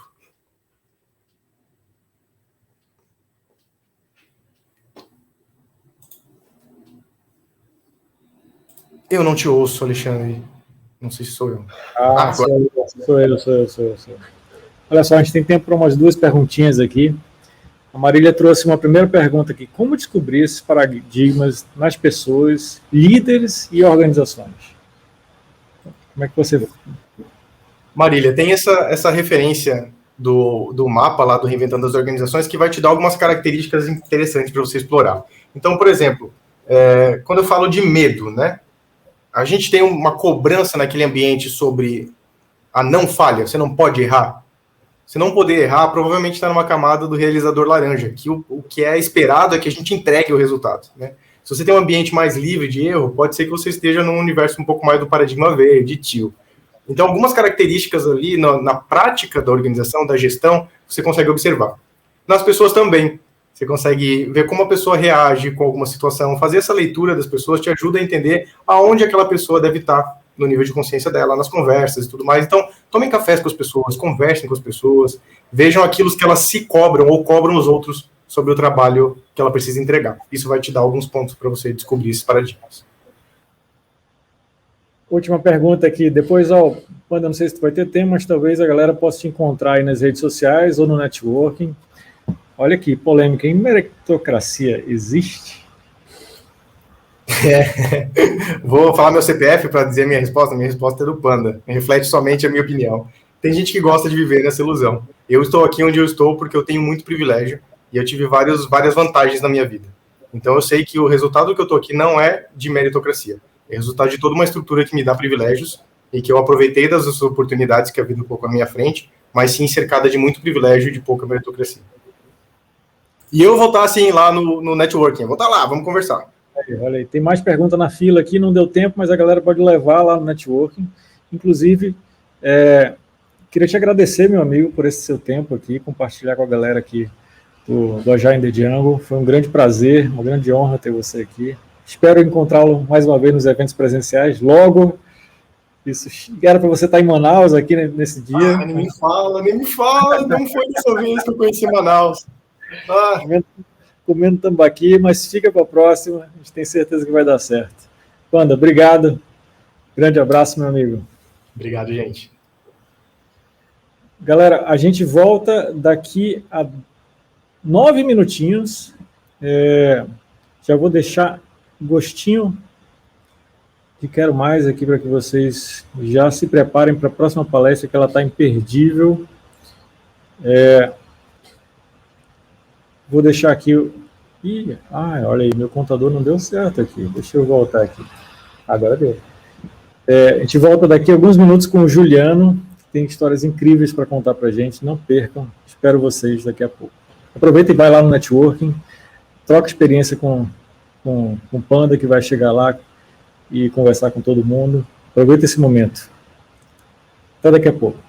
Eu não te ouço, Alexandre. Não sei se sou eu. Ah, Agora. sou eu. Olha só, a gente tem tempo para umas duas perguntinhas aqui. A Marília trouxe uma primeira pergunta aqui. Como descobrir esses paradigmas nas pessoas, líderes e organizações? Como é que você... Marília, tem essa referência do mapa lá do Reinventando as Organizações que vai te dar algumas características interessantes para você explorar. Então, por exemplo, quando eu falo de medo, né? A gente tem uma cobrança naquele ambiente sobre a não falha, você não pode errar. Se não poder errar, provavelmente está numa camada do realizador laranja, que o que é esperado é que a gente entregue o resultado, né? Se você tem um ambiente mais livre de erro, pode ser que você esteja num universo um pouco mais do paradigma verde, tio. Então, algumas características ali na prática da organização, da gestão, você consegue observar. Nas pessoas também. Você consegue ver como a pessoa reage com alguma situação. Fazer essa leitura das pessoas te ajuda a entender aonde aquela pessoa deve estar no nível de consciência dela, nas conversas e tudo mais. Então, tomem cafés com as pessoas, conversem com as pessoas, vejam aquilo que elas se cobram ou cobram os outros sobre o trabalho que ela precisa entregar. Isso vai te dar alguns pontos para você descobrir esses paradigmas. Última pergunta aqui. Depois, Panda, não sei se tu vai ter tempo, mas talvez a galera possa te encontrar aí nas redes sociais ou no networking. Olha aqui, polêmica. Em meritocracia existe? Vou falar meu CPF para dizer minha resposta. Minha resposta é do Panda. Reflete somente a minha opinião. Tem gente que gosta de viver nessa ilusão. Eu estou aqui onde eu estou porque eu tenho muito privilégio e eu tive várias vantagens na minha vida. Então eu sei que o resultado que eu estou aqui não é de meritocracia. É resultado de toda uma estrutura que me dá privilégios e que eu aproveitei das oportunidades que a vida colocou à minha frente, mas sim cercada de muito privilégio e de pouca meritocracia. E eu vou estar assim lá no networking. Eu vou estar lá, vamos conversar. Olha aí, tem mais pergunta na fila aqui, não deu tempo, mas a galera pode levar lá no networking. Inclusive, queria te agradecer, meu amigo, por esse seu tempo aqui, compartilhar com a galera aqui do Agile in the Jungle. Foi um grande prazer, uma grande honra ter você aqui. Espero encontrá-lo mais uma vez nos eventos presenciais, logo. Isso era para você estar em Manaus aqui nesse dia. Nem me fala, não foi dessa vez que eu conheci Manaus. Comendo tambaqui, mas fica para a próxima, a gente tem certeza que vai dar certo. Panda, obrigado. Grande abraço, meu amigo. Obrigado, gente. Galera, a gente volta daqui a 9 minutinhos. Já vou deixar gostinho de quero mais aqui para que vocês já se preparem para a próxima palestra, que ela está imperdível. Vou deixar aqui. Olha aí, meu contador não deu certo aqui. Deixa eu voltar aqui. Agora deu. A gente volta daqui a alguns minutos com o Juliano, que tem histórias incríveis para contar para a gente. Não percam. Espero vocês daqui a pouco. Aproveita e vai lá no networking. Troca experiência com o Panda, que vai chegar lá e conversar com todo mundo. Aproveita esse momento. Até daqui a pouco.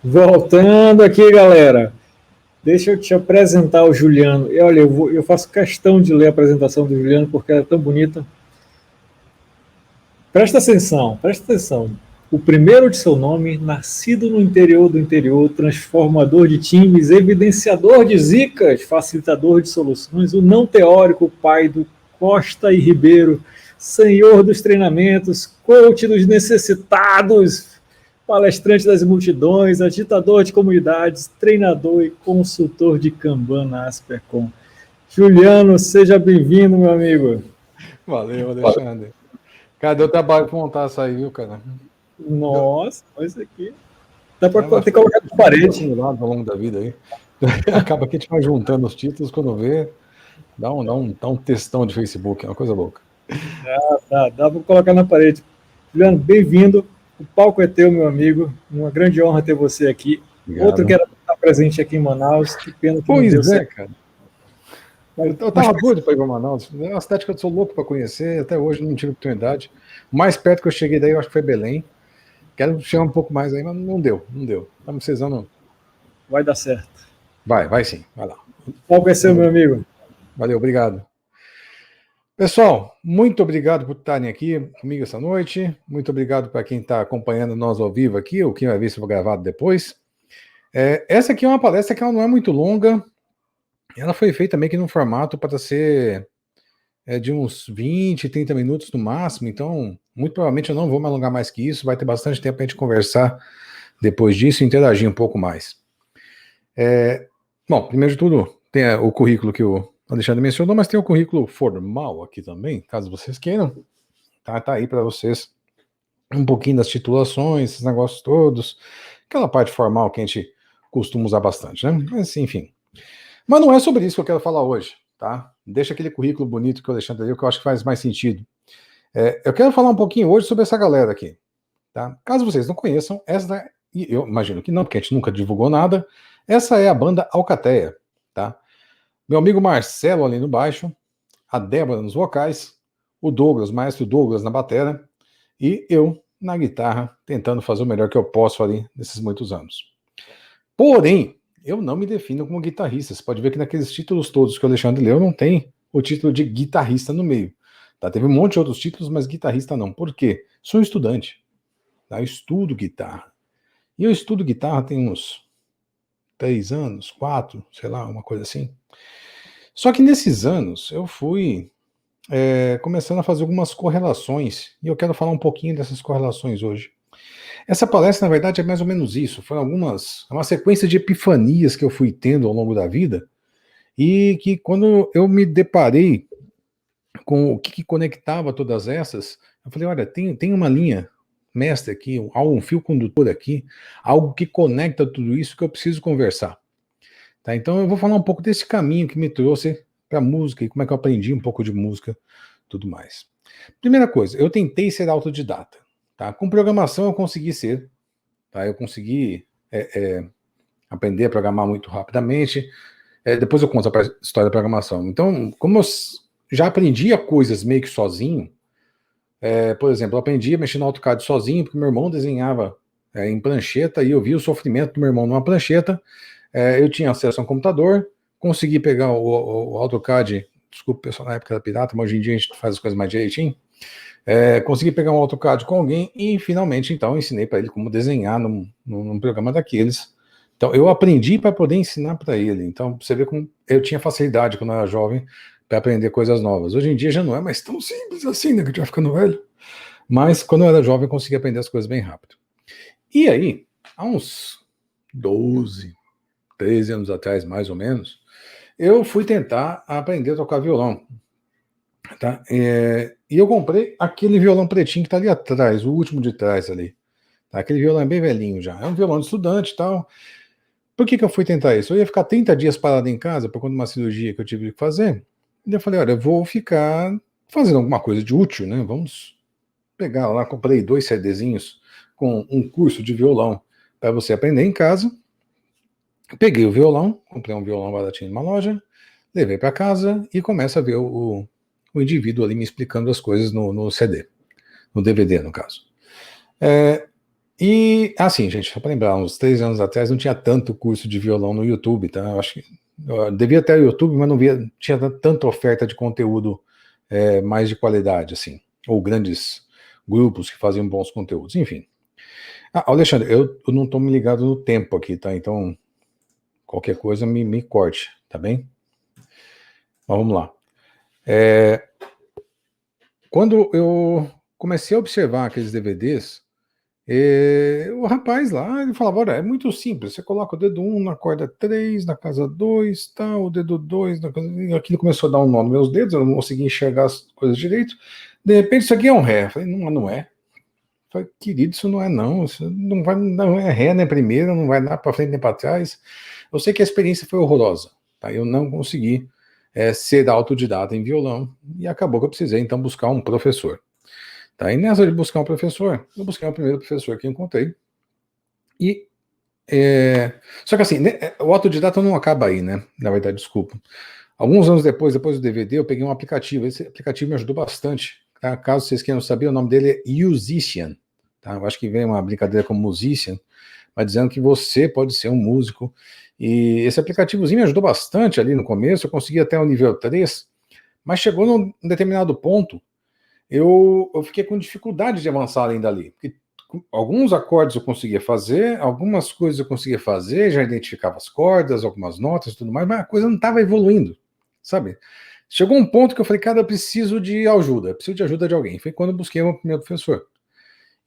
Voltando aqui, galera. Deixa eu te apresentar o Juliano. E olha, eu faço questão de ler a apresentação do Juliano porque ela é tão bonita. Presta atenção, presta atenção. O primeiro de seu nome, nascido no interior do interior, transformador de times, evidenciador de zicas, facilitador de soluções, o não teórico, pai do Costa e Ribeiro, senhor dos treinamentos, coach dos necessitados, palestrante das multidões, agitador de comunidades, treinador e consultor de Kanban na Aspercom. Juliano, seja bem-vindo, meu amigo. Valeu, Alexandre. Cara, deu trabalho para montar essa aí, viu, cara? Nossa, olha isso aqui. Dá para ter que colocar na parede. Ao longo da vida aí. Acaba que a gente vai juntando os títulos, quando vê, dá um textão de Facebook, é uma coisa louca. Dá para colocar na parede. Juliano, bem-vindo. O palco é teu, meu amigo. Uma grande honra ter você aqui. Obrigado. Outro que era estar presente aqui em Manaus. Que pena que pois não deu é, certo. cara. Eu tava doido para ir para Manaus. É uma cidade que eu sou louco para conhecer. Até hoje não tive oportunidade. O mais perto que eu cheguei daí, eu acho que foi Belém. Quero chegar um pouco mais aí, mas não deu. Estamos precisando. Vai dar certo. Vai sim. Vai lá. O palco é seu, meu amigo. Valeu, obrigado. Pessoal, muito obrigado por estarem aqui comigo essa noite. Muito obrigado para quem está acompanhando nós ao vivo aqui, ou quem vai ver se for gravado depois. Essa aqui é uma palestra que ela não é muito longa. Ela foi feita meio que num formato para ser de uns 20, 30 minutos no máximo. Então, muito provavelmente eu não vou me alongar mais que isso. Vai ter bastante tempo para a gente conversar depois disso e interagir um pouco mais. Bom, primeiro de tudo, tem o currículo que o Alexandre mencionou, mas tem o currículo formal aqui também, caso vocês queiram. Tá aí para vocês um pouquinho das titulações, esses negócios todos, aquela parte formal que a gente costuma usar bastante, né? Mas, enfim. Mas não é sobre isso que eu quero falar hoje, tá? Deixa aquele currículo bonito que o Alexandre deu, que eu acho que faz mais sentido. Eu quero falar um pouquinho hoje sobre essa galera aqui, tá? Caso vocês não conheçam, essa, e eu imagino que não, porque a gente nunca divulgou nada, essa é a banda Alcateia, tá? Meu amigo Marcelo ali no baixo, a Débora nos vocais, o Douglas, maestro Douglas na batera, e eu na guitarra, tentando fazer o melhor que eu posso ali nesses muitos anos. Porém, eu não me defino como guitarrista. Você pode ver que naqueles títulos todos que o Alexandre leu, não tem o título de guitarrista no meio. Tá? Teve um monte de outros títulos, mas guitarrista não. Por quê? Sou estudante. Tá? Eu estudo guitarra. E eu estudo guitarra tem uns 3 anos, 4, sei lá, uma coisa assim. Só que nesses anos eu fui começando a fazer algumas correlações, e eu quero falar um pouquinho dessas correlações hoje. Essa palestra, na verdade, é mais ou menos isso. Foram uma sequência de epifanias que eu fui tendo ao longo da vida, e que quando eu me deparei com o que conectava todas essas, eu falei, olha, tem uma linha mestra aqui, um fio condutor aqui, algo que conecta tudo isso que eu preciso conversar. Tá? Então eu vou falar um pouco desse caminho que me trouxe para a música e como é que eu aprendi um pouco de música, tudo mais. Primeira coisa, eu tentei ser autodidata. Tá? Com programação eu consegui ser. Tá? Eu consegui aprender a programar muito rapidamente. Depois eu conto a história da programação. Então, como eu já aprendia coisas meio que sozinho, por exemplo, eu aprendi a mexer no AutoCAD sozinho, porque meu irmão desenhava em prancheta e eu via o sofrimento do meu irmão numa prancheta. Eu tinha acesso a um computador, consegui pegar o AutoCAD, desculpa, o pessoal na época era pirata, mas hoje em dia a gente faz as coisas mais direitinho. Consegui pegar um AutoCAD com alguém e finalmente então ensinei para ele como desenhar num programa daqueles. Então eu aprendi para poder ensinar para ele. Então você vê como eu tinha facilidade quando eu era jovem para aprender coisas novas. Hoje em dia já não é mais tão simples assim, né, que a gente vai ficando velho. Mas quando eu era jovem eu consegui aprender as coisas bem rápido. E aí, há uns 12, 13 anos atrás, mais ou menos, eu fui tentar aprender a tocar violão. Tá? E eu comprei aquele violão pretinho que tá ali atrás, o último de trás ali. Tá? Aquele violão é bem velhinho já. É um violão de estudante e tal. Por que eu fui tentar isso? Eu ia ficar 30 dias parado em casa por conta de uma cirurgia que eu tive que fazer. E eu falei, olha, eu vou ficar fazendo alguma coisa de útil, né? Vamos pegar lá, comprei 2 CDzinhos com um curso de violão para você aprender em casa. Peguei o violão, comprei um violão baratinho numa loja, levei para casa e começo a ver o indivíduo ali me explicando as coisas no CD, no DVD, no caso. E, assim, gente, só para lembrar, uns 3 anos atrás não tinha tanto curso de violão no YouTube, tá? Eu acho que eu devia ter o YouTube, mas não tinha tanta oferta de conteúdo mais de qualidade, assim, ou grandes grupos que faziam bons conteúdos, enfim. Alexandre, eu não estou me ligado no tempo aqui, tá? Então, qualquer coisa me corte, tá bem? Mas vamos lá. Quando eu comecei a observar aqueles DVDs, o rapaz lá, ele falava, olha, é muito simples, você coloca o dedo 1 na corda 3, na casa 2, tá, o dedo 2, na casa... E aquilo começou a dar um nó nos meus dedos, eu não conseguia enxergar as coisas direito. De repente, isso aqui é um ré. Eu falei, não é. Eu falei, querido, isso não é não, isso não é ré, nem primeira, não vai dar para frente nem para trás. Eu sei que a experiência foi horrorosa, tá? Eu não consegui ser autodidata em violão, e acabou que eu precisei, então, buscar um professor. Tá? E nessa de buscar um professor, eu busquei o primeiro professor que encontrei. E só que assim, né, o autodidata não acaba aí, né? Na verdade, desculpa. Alguns anos depois do DVD, eu peguei um aplicativo. Esse aplicativo me ajudou bastante. Tá? Caso vocês queiram saber, o nome dele é Musician. Tá? Eu acho que vem uma brincadeira com Musician, mas dizendo que você pode ser um músico. E esse aplicativozinho me ajudou bastante ali no começo. Eu consegui até o nível 3, mas chegou num determinado ponto, eu fiquei com dificuldade de avançar além dali. Porque alguns acordes eu conseguia fazer, algumas coisas eu conseguia fazer, já identificava as cordas, algumas notas e tudo mais, mas a coisa não estava evoluindo, sabe? Chegou um ponto que eu falei, cara, eu preciso de ajuda, eu preciso de ajuda de alguém. Foi quando eu busquei o meu primeiro professor.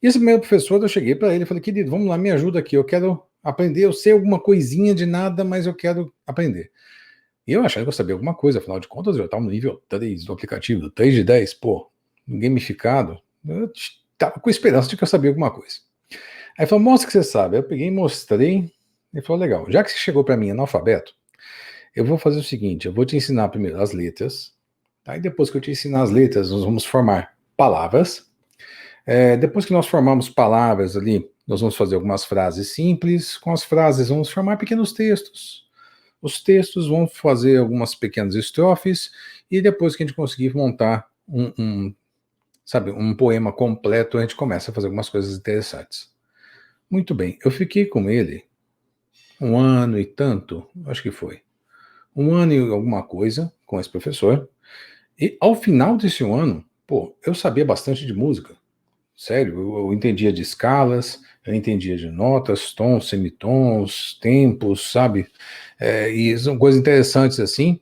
E esse primeiro professor, eu cheguei para ele e falei, querido, vamos lá, me ajuda aqui, eu quero aprender, eu sei alguma coisinha de nada, mas eu quero aprender. E eu achava que eu sabia alguma coisa, afinal de contas eu estava no nível 3 do aplicativo, 3 de 10, pô, gamificado, eu estava com esperança de que eu sabia alguma coisa. Aí ele falou, mostra que você sabe. Aí eu peguei e mostrei, ele falou, legal, já que você chegou para mim analfabeto, eu vou fazer o seguinte, eu vou te ensinar primeiro as letras, tá? E depois que eu te ensinar as letras, nós vamos formar palavras. Depois que nós formamos palavras ali, nós vamos fazer algumas frases simples, com as frases vamos formar pequenos textos. Os textos vão fazer algumas pequenas estrofes, e depois que a gente conseguir montar um poema completo, a gente começa a fazer algumas coisas interessantes. Muito bem, eu fiquei com ele 1 ano e tanto, acho que foi. 1 ano e alguma coisa com esse professor, e ao final desse 1 ano, pô, eu sabia bastante de música. Sério, eu entendia de escalas, eu entendia de notas, tons, semitons, tempos, sabe? E são coisas interessantes assim.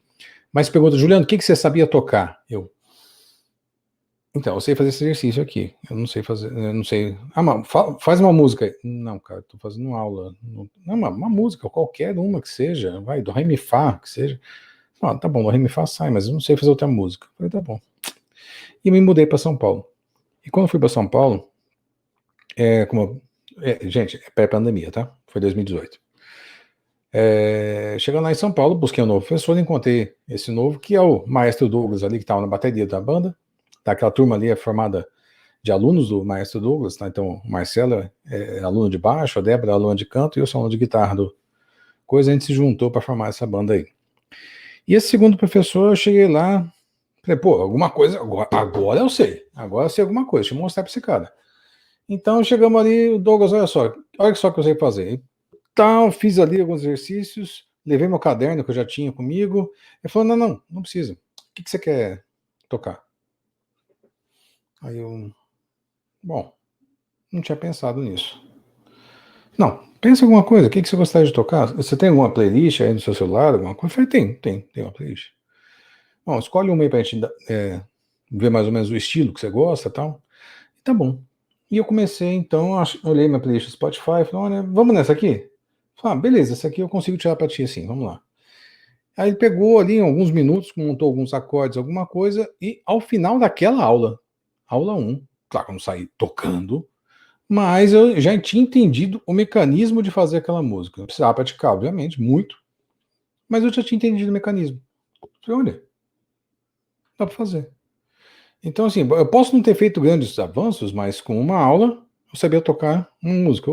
Mas pergunta, Juliano, o que você sabia tocar? Então, eu sei fazer esse exercício aqui. Eu não sei fazer, eu não sei. Mas faz uma música aí. Não, cara, tô fazendo uma aula. Não, uma música, qualquer uma que seja. Vai, do Ré, Mi, Fá, que seja. Não, tá bom, do Ré, Mi, Fá sai, mas eu não sei fazer outra música. Eu falei, tá bom. E me mudei para São Paulo. E quando eu fui para São Paulo, gente, é pré-pandemia, tá? Foi 2018. Chegando lá em São Paulo, busquei um novo professor, encontrei esse novo, que é o Maestro Douglas ali, que estava na bateria da banda. Tá, aquela turma ali é formada de alunos do Maestro Douglas, tá? Então, o Marcelo é aluno de baixo, a Débora é aluna de canto, e eu sou aluno de guitarra do coisa, a gente se juntou para formar essa banda aí. E esse segundo professor, eu cheguei lá, falei, pô, alguma coisa, agora eu sei alguma coisa, deixa eu mostrar para esse cara. Então, chegamos ali, o Douglas, olha só que eu sei fazer. Então, fiz ali alguns exercícios, levei meu caderno que eu já tinha comigo, ele falou, não precisa, o que você quer tocar? Aí bom, não tinha pensado nisso. Não, pensa em alguma coisa, o que você gostaria de tocar? Você tem alguma playlist aí no seu celular, alguma coisa? Eu falei, tem uma playlist. Bom, escolhe uma aí pra gente ver mais ou menos o estilo que você gosta e tal. E tá bom. E eu comecei, então, olhei minha playlist do Spotify, falei, olha, vamos nessa aqui? Falei, beleza, essa aqui eu consigo tirar pra ti assim, vamos lá. Aí ele pegou ali em alguns minutos, montou alguns acordes, alguma coisa, e ao final daquela aula 1, claro que eu não saí tocando, mas eu já tinha entendido o mecanismo de fazer aquela música. Eu precisava praticar, obviamente, muito, mas eu já tinha entendido o mecanismo. Falei, olha, dá para fazer. Então, assim, eu posso não ter feito grandes avanços, mas com uma aula eu sabia tocar uma música.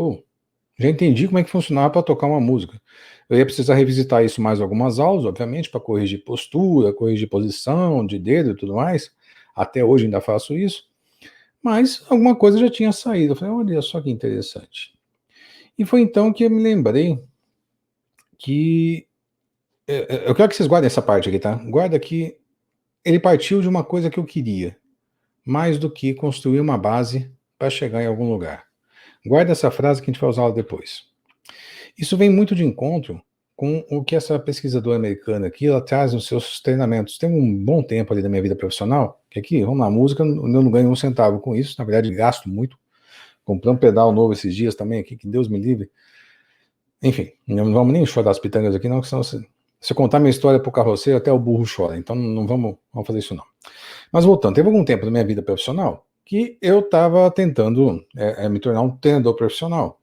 Já entendi como é que funcionava para tocar uma música. Eu ia precisar revisitar isso mais algumas aulas, obviamente, para corrigir postura, corrigir posição de dedo e tudo mais. Até hoje ainda faço isso. mas alguma coisa já tinha saído. Eu falei, olha só que interessante. E foi então que eu me lembrei que... Eu quero que vocês guardem essa parte aqui, tá? Guarda que ele partiu de uma coisa que eu queria, mais do que construir uma base para chegar em algum lugar. Guarda essa frase que a gente vai usá-la depois. Isso vem muito de encontro com o que essa pesquisadora americana aqui, ela traz nos seus treinamentos. Tem um bom tempo ali da minha vida profissional, que aqui, vamos lá, música, eu não ganho um centavo com isso, na verdade gasto muito. Comprei um pedal novo esses dias também aqui, que Deus me livre. Enfim, não vamos nem chorar as pitangas aqui não, que senão se eu contar minha história pro carroceiro, até o burro chora, então não vamos fazer isso não. Mas voltando, teve algum tempo da minha vida profissional que eu estava tentando me tornar um treinador profissional.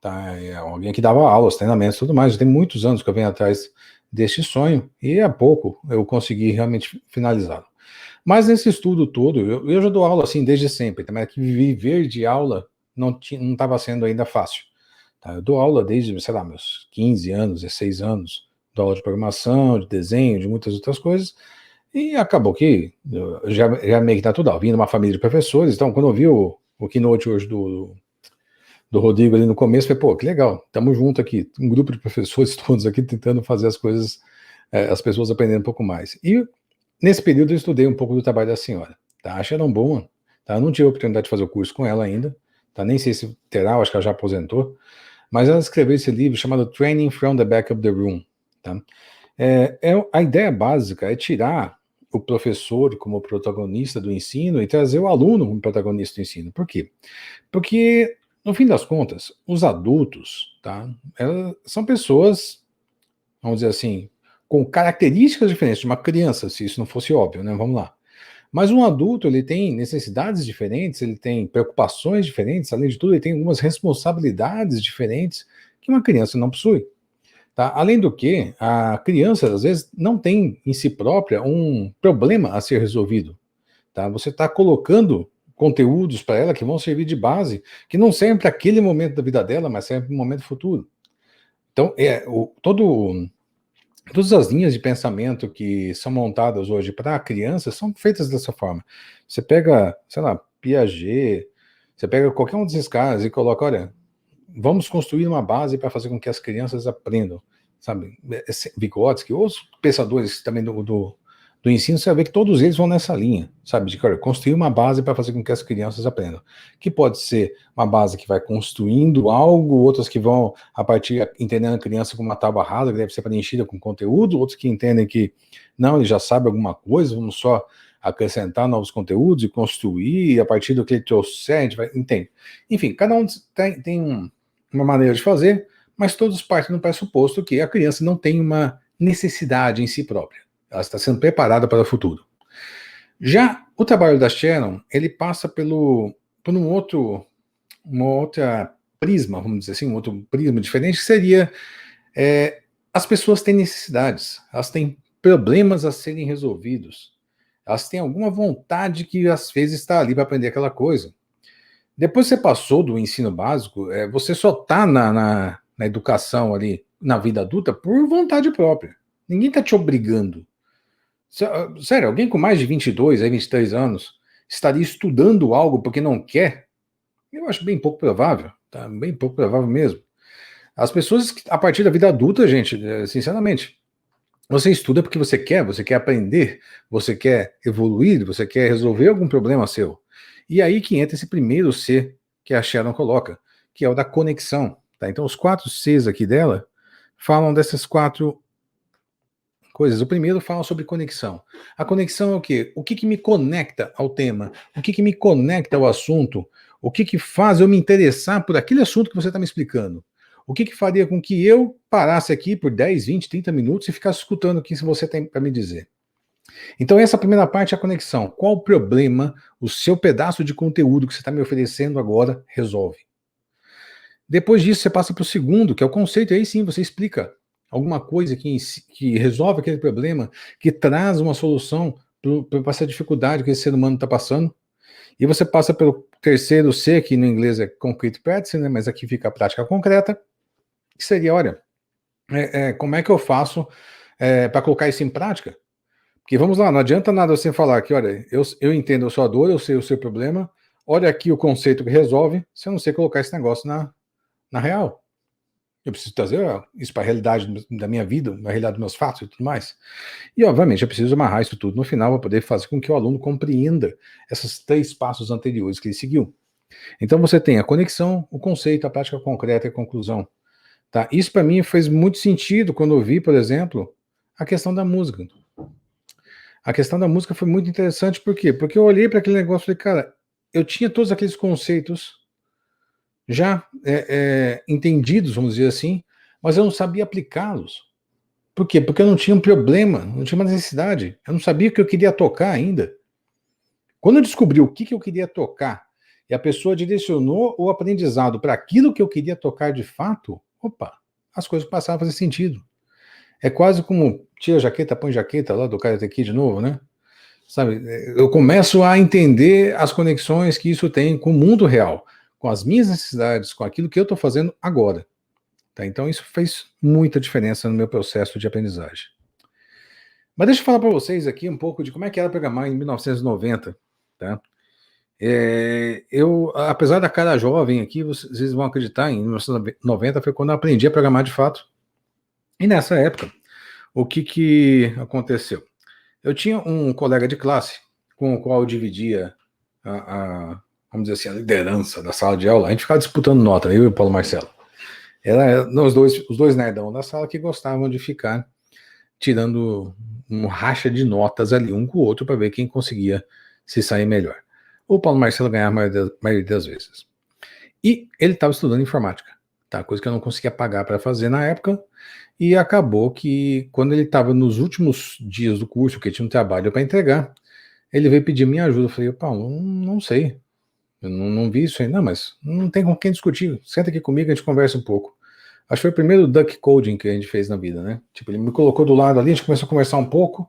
Tá? Alguém que dava aulas, treinamentos e tudo mais. Já tem muitos anos que eu venho atrás deste sonho e há pouco eu consegui realmente finalizá-lo. Mas nesse estudo todo, eu já dou aula assim desde sempre, também é que viver de aula não estava sendo ainda fácil. Tá? Eu dou aula desde, sei lá, meus 15 anos, 16 anos, dou aula de programação, de desenho, de muitas outras coisas. E acabou que eu já meio que natural, vim de uma família de professores, então quando eu vi o keynote hoje do Rodrigo ali no começo, falei, pô, que legal, estamos juntos aqui, um grupo de professores todos aqui tentando fazer as coisas, as pessoas aprendendo um pouco mais. E nesse período eu estudei um pouco do trabalho da senhora, tá? Achei ela boa, tá? Eu não tive a oportunidade de fazer o curso com ela ainda, tá? Nem sei se terá, acho que ela já aposentou, mas ela escreveu esse livro chamado Training from the Back of the Room, tá? A ideia básica é tirar o professor como protagonista do ensino e trazer o aluno como protagonista do ensino. Por quê? Porque, no fim das contas, os adultos, tá? São pessoas, vamos dizer assim, com características diferentes de uma criança, se isso não fosse óbvio, né? Vamos lá. Mas um adulto, ele tem necessidades diferentes, ele tem preocupações diferentes, além de tudo, ele tem algumas responsabilidades diferentes que uma criança não possui. Tá? Além do que, a criança, às vezes, não tem em si própria um problema a ser resolvido. Tá? Você está colocando conteúdos para ela que vão servir de base, que não servem para aquele momento da vida dela, mas servem para o momento futuro. Então, todas as linhas de pensamento que são montadas hoje para crianças são feitas dessa forma. Você pega, sei lá, Piaget, você pega qualquer um desses caras e coloca, olha, vamos construir uma base para fazer com que as crianças aprendam, sabe? Vygotsky, os pensadores também do ensino, você vai ver que todos eles vão nessa linha, sabe? De construir uma base para fazer com que as crianças aprendam. Que pode ser uma base que vai construindo algo, outras que vão, a partir, entendendo a criança como uma tábua rasa, que deve ser preenchida com conteúdo, outros que entendem que, não, ele já sabe alguma coisa, vamos só acrescentar novos conteúdos e construir, e a partir do que ele trouxer, a gente vai... Entende? Enfim, cada um tem uma maneira de fazer, mas todos partem do pressuposto que a criança não tem uma necessidade em si própria. Ela está sendo preparada para o futuro. Já o trabalho da Sharon, ele passa por uma outra prisma, vamos dizer assim, um outro prisma diferente, que seria as pessoas têm necessidades, elas têm problemas a serem resolvidos, elas têm alguma vontade que às vezes está ali para aprender aquela coisa. Depois que você passou do ensino básico, você só está na educação ali, na vida adulta, por vontade própria. Ninguém está te obrigando. Sério, alguém com mais de 22, 23 anos estaria estudando algo porque não quer? Eu acho bem pouco provável, tá? Bem pouco provável mesmo. As pessoas, a partir da vida adulta, gente, sinceramente, você estuda porque você quer aprender, você quer evoluir, você quer resolver algum problema seu. E aí que entra esse primeiro C que a Sharon coloca, que é o da conexão. Tá? Então, os 4 Cs aqui dela falam dessas 4 coisas. O primeiro fala sobre conexão. A conexão é o quê? O que me conecta ao tema? O que me conecta ao assunto? O que faz eu me interessar por aquele assunto que você está me explicando? O que faria com que eu parasse aqui por 10, 20, 30 minutos e ficasse escutando o que você tem para me dizer? Então essa primeira parte é a conexão. Qual problema o seu pedaço de conteúdo que você está me oferecendo agora resolve? Depois disso você passa para o segundo, que é o conceito, e aí sim você explica alguma coisa que resolve aquele problema, que traz uma solução para essa dificuldade que esse ser humano está passando. E você passa pelo terceiro C, que no inglês é concrete practice, né, mas aqui fica a prática concreta, que seria, olha, como é que eu faço para colocar isso em prática? Porque vamos lá, não adianta nada você falar que, olha, eu entendo a sua dor, eu sei o seu problema, olha aqui o conceito que resolve, se eu não sei colocar esse negócio na real. Eu preciso trazer isso para a realidade da minha vida, na realidade dos meus fatos e tudo mais. E, obviamente, eu preciso amarrar isso tudo no final para poder fazer com que o aluno compreenda esses 3 passos anteriores que ele seguiu. Então, você tem a conexão, o conceito, a prática concreta e a conclusão. Tá? Isso, para mim, fez muito sentido quando eu vi, por exemplo, a questão da música. A questão da música foi muito interessante, por quê? Porque eu olhei para aquele negócio e falei, cara, eu tinha todos aqueles conceitos já entendidos, vamos dizer assim, mas eu não sabia aplicá-los. Por quê? Porque eu não tinha um problema, não tinha uma necessidade. Eu não sabia o que eu queria tocar ainda. Quando eu descobri o que eu queria tocar, e a pessoa direcionou o aprendizado para aquilo que eu queria tocar de fato, opa, as coisas passaram a fazer sentido. É quase como tira a jaqueta, põe jaqueta lá do Karate Kid de novo, né? Sabe, eu começo a entender as conexões que isso tem com o mundo real, com as minhas necessidades, com aquilo que eu estou fazendo agora. Tá? Então isso fez muita diferença no meu processo de aprendizagem. Mas deixa eu falar para vocês aqui um pouco de como é que era programar em 1990. Tá? Apesar da cara jovem aqui, vocês vão acreditar, em 1990 foi quando eu aprendi a programar de fato. E nessa época, o que aconteceu? Eu tinha um colega de classe com o qual eu dividia vamos dizer assim, a liderança da sala de aula. A gente ficava disputando nota, eu e o Paulo Marcelo. Os dois nerdão da sala que gostavam de ficar tirando um racha de notas ali, um com o outro, para ver quem conseguia se sair melhor. O Paulo Marcelo ganhava a maioria das vezes. E ele estava estudando informática, tá? Coisa que eu não conseguia pagar para fazer na época. E acabou que, quando ele estava nos últimos dias do curso, que tinha um trabalho para entregar, ele veio pedir minha ajuda. Eu falei, Paulo, não sei. Eu não vi isso aí. Não, mas não tem com quem discutir. Senta aqui comigo, a gente conversa um pouco. Acho que foi o primeiro duck coding que a gente fez na vida, né? Tipo, ele me colocou do lado ali, a gente começou a conversar um pouco,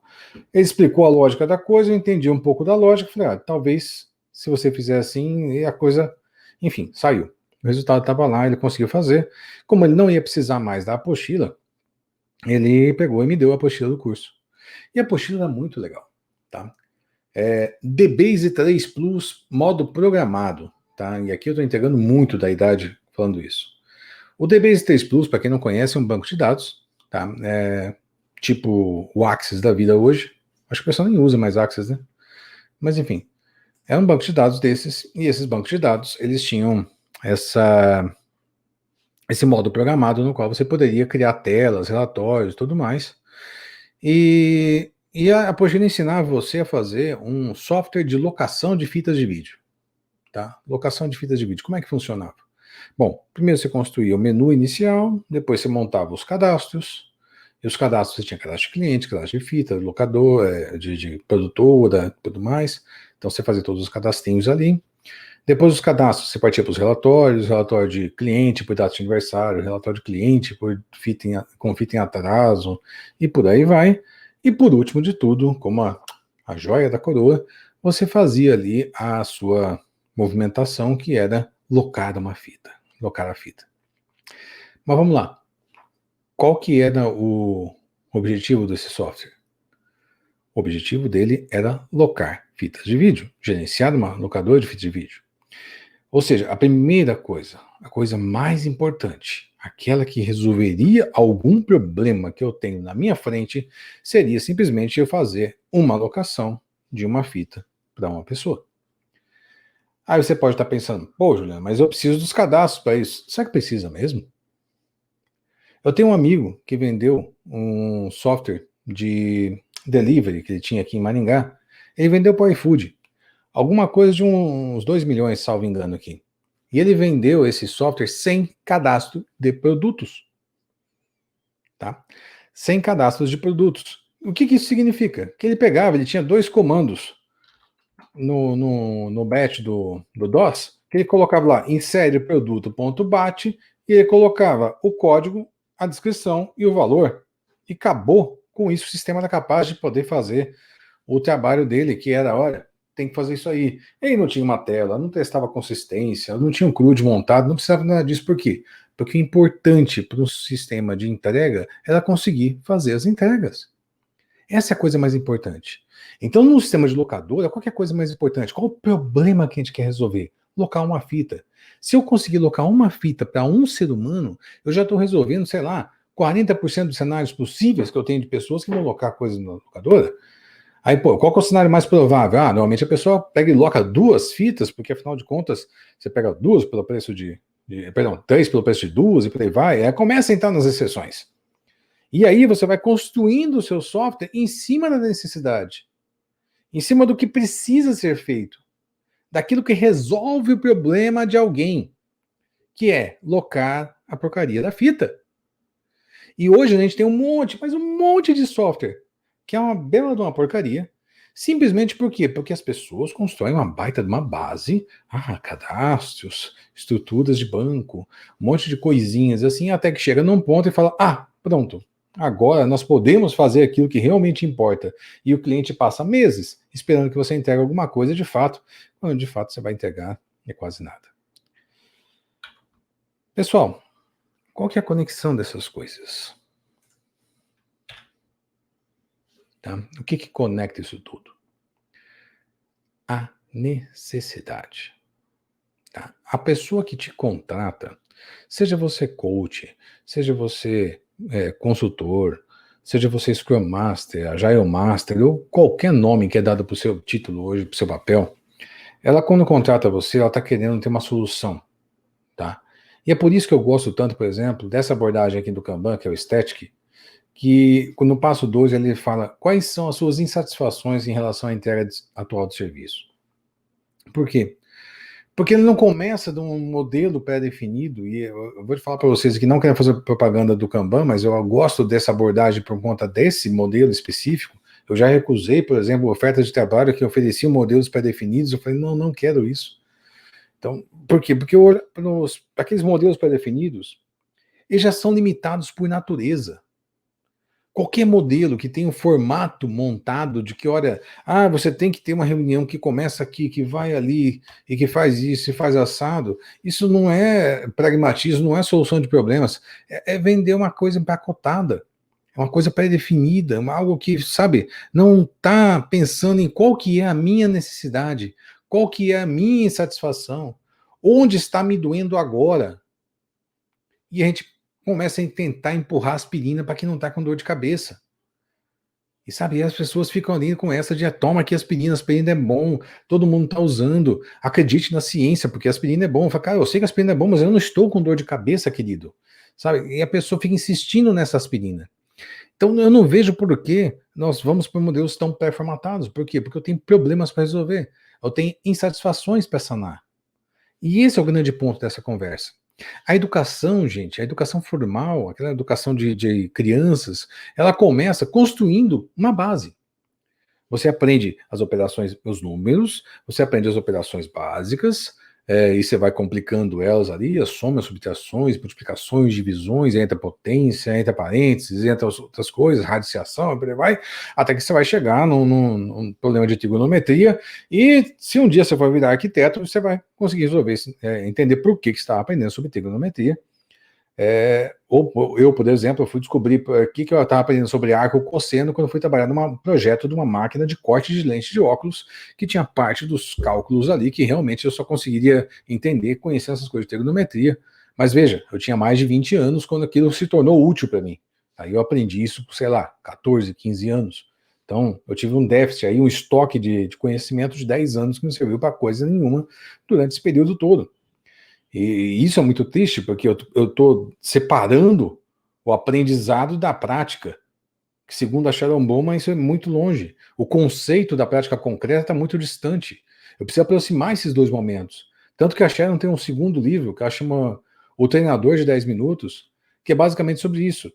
ele explicou a lógica da coisa, eu entendi um pouco da lógica, falei, talvez, se você fizer assim, e a coisa, enfim, saiu. O resultado estava lá, ele conseguiu fazer. Como ele não ia precisar mais da apostila, ele pegou e me deu a apostila do curso. E a apostila era muito legal, tá? DBase 3 Plus, modo programado, tá? E aqui eu estou entregando muito da idade falando isso. O DBase 3 Plus, para quem não conhece, é um banco de dados, tá? Tipo o Access da vida hoje. Acho que o pessoal nem usa mais Access, né? Mas enfim, é um banco de dados desses, e esses bancos de dados, eles tinham esse modo programado no qual você poderia criar telas, relatórios, tudo mais. E a Apogee ensinava você a fazer um software de locação de fitas de vídeo, tá? Locação de fitas de vídeo. Como é que funcionava? Bom, primeiro você construía o menu inicial, depois você montava os cadastros, e os cadastros você tinha cadastro de cliente, cadastro de fita, locador, de produtora, tudo mais. Então você fazia todos os cadastrinhos ali. Depois dos cadastros, você partia para os relatórios, relatório de cliente por data de aniversário, relatório de cliente com fita em atraso, e por aí vai. E por último de tudo, como a joia da coroa, você fazia ali a sua movimentação, que era locar a fita. Mas vamos lá. Qual que era o objetivo desse software? O objetivo dele era locar fitas de vídeo, gerenciar uma locadora de fitas de vídeo. Ou seja, a primeira coisa, a coisa mais importante, aquela que resolveria algum problema que eu tenho na minha frente, seria simplesmente eu fazer uma locação de uma fita para uma pessoa. Aí você pode estar pensando, pô, Juliano, mas eu preciso dos cadastros para isso. Será que precisa mesmo? Eu tenho um amigo que vendeu um software de delivery que ele tinha aqui em Maringá. Ele vendeu para o iFood. Alguma coisa de uns 2 milhões, salvo engano aqui. E ele vendeu esse software sem cadastro de produtos. Tá? Sem cadastros de produtos. O que isso significa? Que ele pegava, ele tinha 2 comandos no batch do DOS, que ele colocava lá, insere produto.bat, e ele colocava o código, a descrição e o valor. E acabou. Com isso, o sistema era capaz de poder fazer o trabalho dele, que era, olha, tem que fazer isso aí. Ele não tinha uma tela, não testava consistência, não tinha um CRUD montado, não precisava nada disso. Por quê? Porque o importante para o sistema de entrega era conseguir fazer as entregas. Essa é a coisa mais importante. Então, no sistema de locadora, qual que é a coisa mais importante? Qual o problema que a gente quer resolver? Locar uma fita. Se eu conseguir locar uma fita para um ser humano, eu já estou resolvendo, sei lá, 40% dos cenários possíveis que eu tenho de pessoas que vão locar coisas na locadora. Aí, pô, qual que é o cenário mais provável? Ah, normalmente a pessoa pega e loca 2 fitas, porque afinal de contas, você pega 2 pelo preço perdão, 3 pelo preço de 2 e por aí vai. Aí começa a entrar nas exceções. E aí você vai construindo o seu software em cima da necessidade, em cima do que precisa ser feito, daquilo que resolve o problema de alguém, que é locar a porcaria da fita. E hoje a gente tem um monte, mas um monte de software, que é uma bela de uma porcaria, simplesmente por quê? Porque as pessoas constroem uma baita de uma base, cadastros, estruturas de banco, um monte de coisinhas assim, até que chega num ponto e fala, pronto, agora nós podemos fazer aquilo que realmente importa. E o cliente passa meses esperando que você entregue alguma coisa de fato, quando de fato você vai entregar é quase nada. Pessoal, qual que é a conexão dessas coisas? Tá? O que conecta isso tudo? A necessidade. Tá? A pessoa que te contrata, seja você coach, seja você consultor, seja você Scrum Master, Agile Master, ou qualquer nome que é dado para o seu título hoje, para o seu papel, ela quando contrata você, ela está querendo ter uma solução. Tá? E é por isso que eu gosto tanto, por exemplo, dessa abordagem aqui do Kanban, que é o Static, que no passo 2 ele fala quais são as suas insatisfações em relação à entrega atual do serviço. Por quê? Porque ele não começa de um modelo pré-definido, e eu vou falar para vocês que não quero fazer propaganda do Kanban, mas eu gosto dessa abordagem por conta desse modelo específico. Eu já recusei, por exemplo, ofertas de trabalho que ofereciam modelos pré-definidos, eu falei, não quero isso. Então, por quê? Porque aqueles modelos pré-definidos, eles já são limitados por natureza. Qualquer modelo que tenha um formato montado de que, olha, você tem que ter uma reunião que começa aqui, que vai ali, e que faz isso, e faz assado, isso não é pragmatismo, não é solução de problemas, é vender uma coisa empacotada, é uma coisa pré-definida, algo que, sabe, não está pensando em qual que é a minha necessidade, qual que é a minha insatisfação, onde está me doendo agora. E a gente começa a tentar empurrar aspirina para quem não está com dor de cabeça. E sabe, as pessoas ficam ali com essa de toma aqui aspirina é bom, todo mundo está usando, acredite na ciência, porque aspirina é bom. Fala, cara, eu sei que aspirina é bom, mas eu não estou com dor de cabeça, querido. Sabe? E a pessoa fica insistindo nessa aspirina. Então eu não vejo por que nós vamos para modelos tão pré-formatados. Por quê? Porque eu tenho problemas para resolver. Eu tenho insatisfações para sanar. E esse é o grande ponto dessa conversa. A educação, gente, a educação formal, aquela educação de crianças, ela começa construindo uma base. Você aprende as operações, os números, você aprende as operações básicas, e você vai complicando elas ali, as somas, subtrações, multiplicações, divisões, entra potência, entra parênteses, entra outras coisas, radiciação, por aí vai, até que você vai chegar num problema de trigonometria, e se um dia você for virar arquiteto, você vai conseguir resolver, entender por que você está aprendendo sobre trigonometria. Ou eu, por exemplo, eu fui descobrir por que eu estava aprendendo sobre arco cosseno quando eu fui trabalhar num projeto de uma máquina de corte de lente de óculos que tinha parte dos cálculos ali que realmente eu só conseguiria entender, conhecer essas coisas de trigonometria. Mas veja, eu tinha mais de 20 anos quando aquilo se tornou útil para mim. Aí eu aprendi isso por, sei lá, 14, 15 anos. Então, eu tive um déficit aí, um estoque de conhecimento de 10 anos que não serviu para coisa nenhuma durante esse período todo. E isso é muito triste, porque eu estou separando o aprendizado da prática, que segundo a Sharon Bowman, isso é muito longe. O conceito da prática concreta está muito distante. Eu preciso aproximar esses dois momentos. Tanto que a Sharon tem um segundo livro, que ela chama O Treinador de 10 Minutos, que é basicamente sobre isso.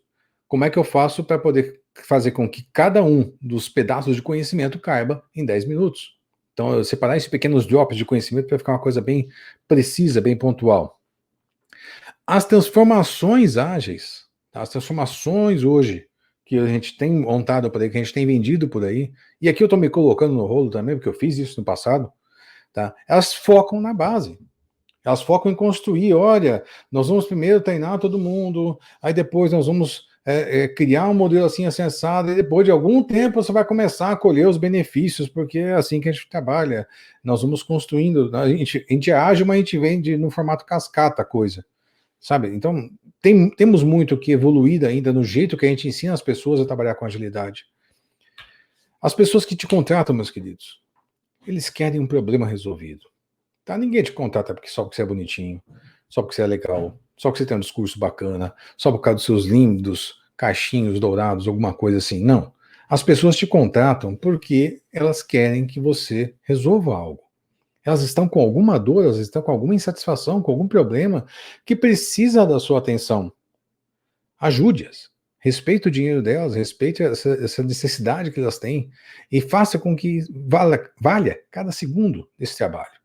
Como é que eu faço para poder fazer com que cada um dos pedaços de conhecimento caiba em 10 minutos? Então, eu separar esses pequenos drops de conhecimento para ficar uma coisa bem precisa, bem pontual. As transformações ágeis, as transformações hoje que a gente tem montado por aí, que a gente tem vendido por aí, e aqui eu estou me colocando no rolo também, porque eu fiz isso no passado, tá? Elas focam na base. Elas focam em construir, olha, nós vamos primeiro treinar todo mundo, aí depois nós vamos criar um modelo assim assensado, e depois de algum tempo você vai começar a colher os benefícios, porque é assim que a gente trabalha. Nós vamos construindo, a gente é ágil, mas a gente vende no formato cascata a coisa, sabe? Então, temos muito que evoluir ainda no jeito que a gente ensina as pessoas a trabalhar com agilidade. As pessoas que te contratam, meus queridos, eles querem um problema resolvido. Tá? Ninguém te contrata só porque você é bonitinho, só porque você é legal, só porque você tem um discurso bacana, só por causa dos seus lindos cachinhos dourados, alguma coisa assim. Não. As pessoas te contratam porque elas querem que você resolva algo. Elas estão com alguma dor, elas estão com alguma insatisfação, com algum problema que precisa da sua atenção. Ajude-as. Respeite o dinheiro delas, respeite essa necessidade que elas têm e faça com que valha cada segundo desse trabalho.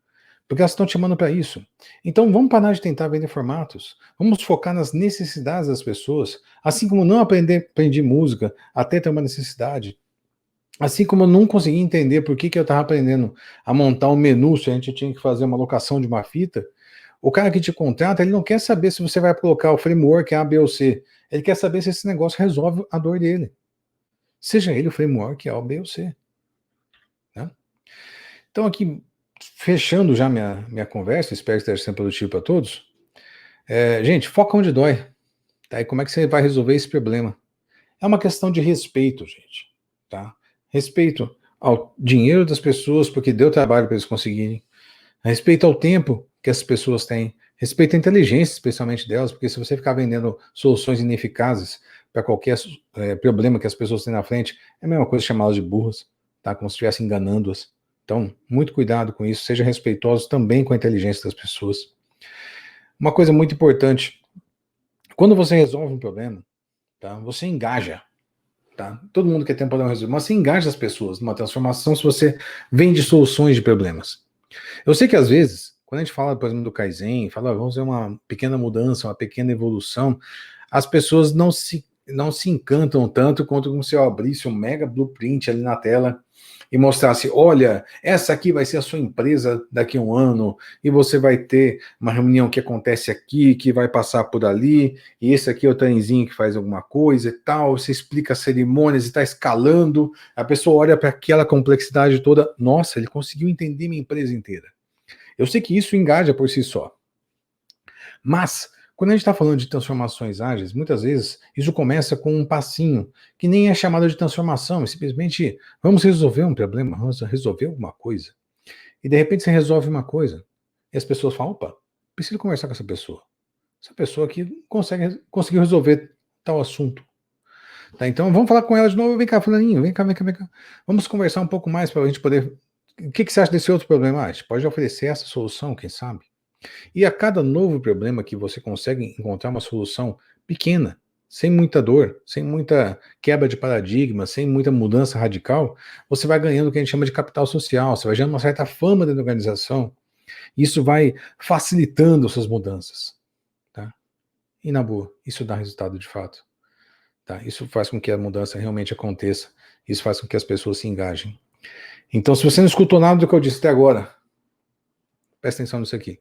Porque elas estão te chamando para isso. Então vamos parar de tentar vender formatos. Vamos focar nas necessidades das pessoas. Assim como não aprendi música até ter uma necessidade. Assim como eu não consegui entender por que eu estava aprendendo a montar um menu se a gente tinha que fazer uma locação de uma fita. O cara que te contrata, ele não quer saber se você vai colocar o framework A, B ou C. Ele quer saber se esse negócio resolve a dor dele. Seja ele o framework A, B ou C. Né? Então aqui, fechando já minha conversa, espero que esteja sendo produtivo para todos. Gente, foca onde dói. Tá? E como é que você vai resolver esse problema? É uma questão de respeito, gente. Tá? Respeito ao dinheiro das pessoas, porque deu trabalho para eles conseguirem. Respeito ao tempo que as pessoas têm. Respeito à inteligência, especialmente delas, porque se você ficar vendendo soluções ineficazes para qualquer problema que as pessoas têm na frente, é a mesma coisa chamá-las de burras, tá? Como se estivesse enganando-as. Então, muito cuidado com isso, seja respeitoso também com a inteligência das pessoas. Uma coisa muito importante, quando você resolve um problema, tá? Você engaja. Tá? Todo mundo quer ter um problema resolvido, mas você engaja as pessoas numa transformação se você vende soluções de problemas. Eu sei que às vezes, quando a gente fala, por exemplo, do Kaizen, fala, vamos fazer uma pequena mudança, uma pequena evolução, as pessoas não se encantam tanto quanto se eu abrisse um mega blueprint ali na tela e mostrasse, olha, essa aqui vai ser a sua empresa daqui a um ano, e você vai ter uma reunião que acontece aqui, que vai passar por ali, e esse aqui é o trenzinho que faz alguma coisa e tal, você explica as cerimônias e está escalando, a pessoa olha para aquela complexidade toda, nossa, ele conseguiu entender minha empresa inteira. Eu sei que isso engaja por si só, mas quando a gente está falando de transformações ágeis, muitas vezes isso começa com um passinho, que nem é chamado de transformação, é simplesmente vamos resolver um problema, vamos resolver alguma coisa. E de repente você resolve uma coisa, e as pessoas falam, opa, preciso conversar com essa pessoa. Essa pessoa aqui conseguiu resolver tal assunto. Tá, então vamos falar com ela de novo, vem cá, fulaninho, vem cá. Vamos conversar um pouco mais para a gente poder... O que você acha desse outro problema? A gente pode oferecer essa solução, quem sabe? E a cada novo problema que você consegue encontrar uma solução pequena, sem muita dor, sem muita quebra de paradigma, sem muita mudança radical, você vai ganhando o que a gente chama de capital social, você vai gerando uma certa fama dentro da organização, e isso vai facilitando essas mudanças. Tá? E na boa, isso dá resultado de fato. Tá? Isso faz com que a mudança realmente aconteça, isso faz com que as pessoas se engajem. Então, se você não escutou nada do que eu disse até agora, presta atenção nisso aqui.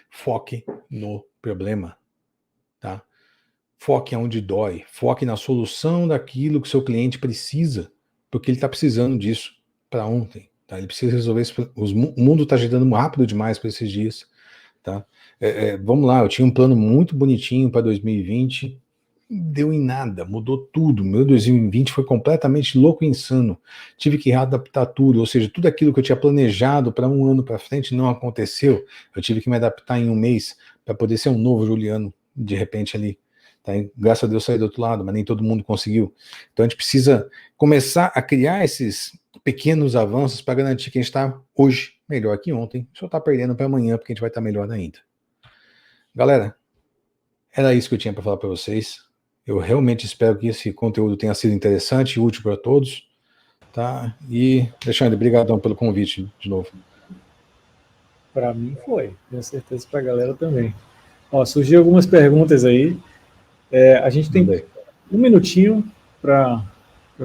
Foque no problema, tá? Foque onde dói, foque na solução daquilo que o seu cliente precisa, porque ele está precisando disso para ontem, tá? Ele precisa resolver isso, o mundo está girando rápido demais para esses dias, tá? Vamos lá, eu tinha um plano muito bonitinho para 2020, deu em nada, mudou tudo. Meu 2020 foi completamente louco e insano. Tive que readaptar tudo, ou seja, tudo aquilo que eu tinha planejado para um ano para frente não aconteceu. Eu tive que me adaptar em um mês para poder ser um novo Juliano, de repente ali. Tá? E, graças a Deus saí do outro lado, mas nem todo mundo conseguiu. Então a gente precisa começar a criar esses pequenos avanços para garantir que a gente está hoje melhor que ontem, só está perdendo para amanhã, porque a gente vai estar melhor ainda. Galera, era isso que eu tinha para falar para vocês. Eu realmente espero que esse conteúdo tenha sido interessante e útil para todos, tá? E, Alexandre, brigadão pelo convite de novo. Para mim foi, tenho certeza para a galera também. Ó, surgiu algumas perguntas aí. A gente tem um minutinho para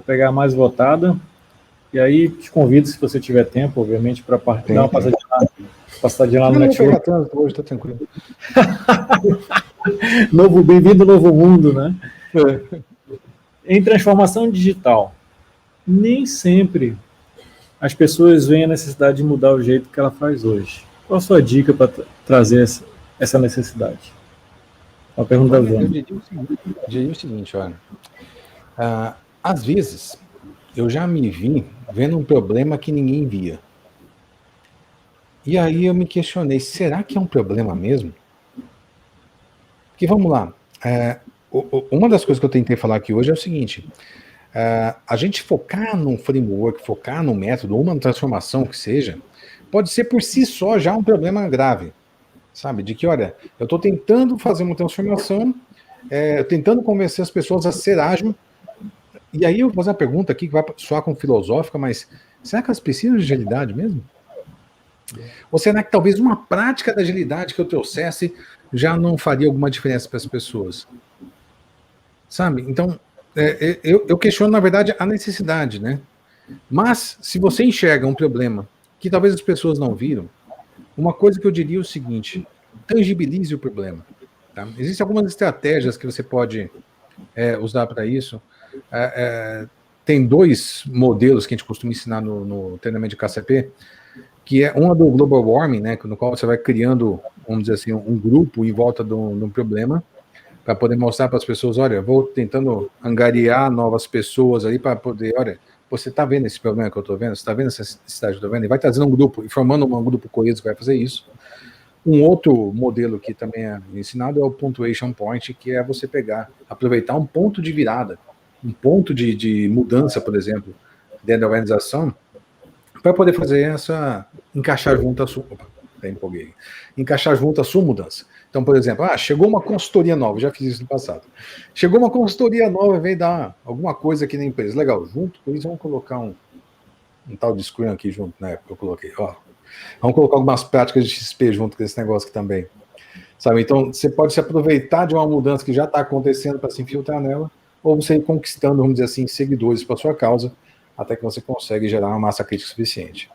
pegar a mais votada. E aí te convido, se você tiver tempo, obviamente, para dar uma passadinha lá no network. Hoje tá tranquilo. Bem-vindo ao novo mundo, né? Em transformação digital, nem sempre as pessoas veem a necessidade de mudar o jeito que ela faz hoje. Qual a sua dica para trazer essa necessidade? Uma pergunta da Zona. Eu diria o seguinte, olha. Às vezes, eu já me vi vendo um problema que ninguém via. E aí eu me questionei, será que é um problema mesmo? Porque vamos lá, uma das coisas que eu tentei falar aqui hoje é o seguinte, a gente focar num framework, focar num método, ou uma transformação que seja, pode ser por si só já um problema grave, sabe? De que, olha, eu estou tentando fazer uma transformação, tentando convencer as pessoas a ser ágil, e aí eu vou fazer uma pergunta aqui que vai soar como filosófica, mas será que elas precisam de agilidade mesmo? Ou será que talvez uma prática da agilidade que eu trouxesse já não faria alguma diferença para as pessoas? Sabe? Então, eu questiono, na verdade, a necessidade, né? Mas, se você enxerga um problema que talvez as pessoas não viram, uma coisa que eu diria é o seguinte, tangibilize o problema. Tá? Existem algumas estratégias que você pode usar para isso. Tem dois modelos que a gente costuma ensinar no treinamento de KCP, que é uma do Global Warming, né, no qual você vai criando, vamos dizer assim, um grupo em volta de um problema, para poder mostrar para as pessoas, olha, eu vou tentando angariar novas pessoas ali para poder, olha, você está vendo esse problema que eu estou vendo? Você está vendo essa necessidade que eu estou vendo? E vai trazendo um grupo, e formando um grupo coeso que vai fazer isso. Um outro modelo que também é ensinado é o Punctuation Point, que é você aproveitar um ponto de virada, um ponto de mudança, por exemplo, dentro da organização, para poder fazer encaixar junto a sua... Opa, empolguei. Encaixar junto a sua mudança. Então, por exemplo, chegou uma consultoria nova, já fiz isso no passado. Chegou uma consultoria nova e veio dar alguma coisa aqui na empresa. Legal, junto com isso, vamos colocar um tal de Scrum aqui junto, né? Que eu coloquei. Vamos colocar algumas práticas de XP junto com esse negócio aqui também. Sabe? Então, você pode se aproveitar de uma mudança que já está acontecendo para se infiltrar nela, ou você ir conquistando, vamos dizer assim, seguidores para sua causa, até que você consegue gerar uma massa crítica suficiente.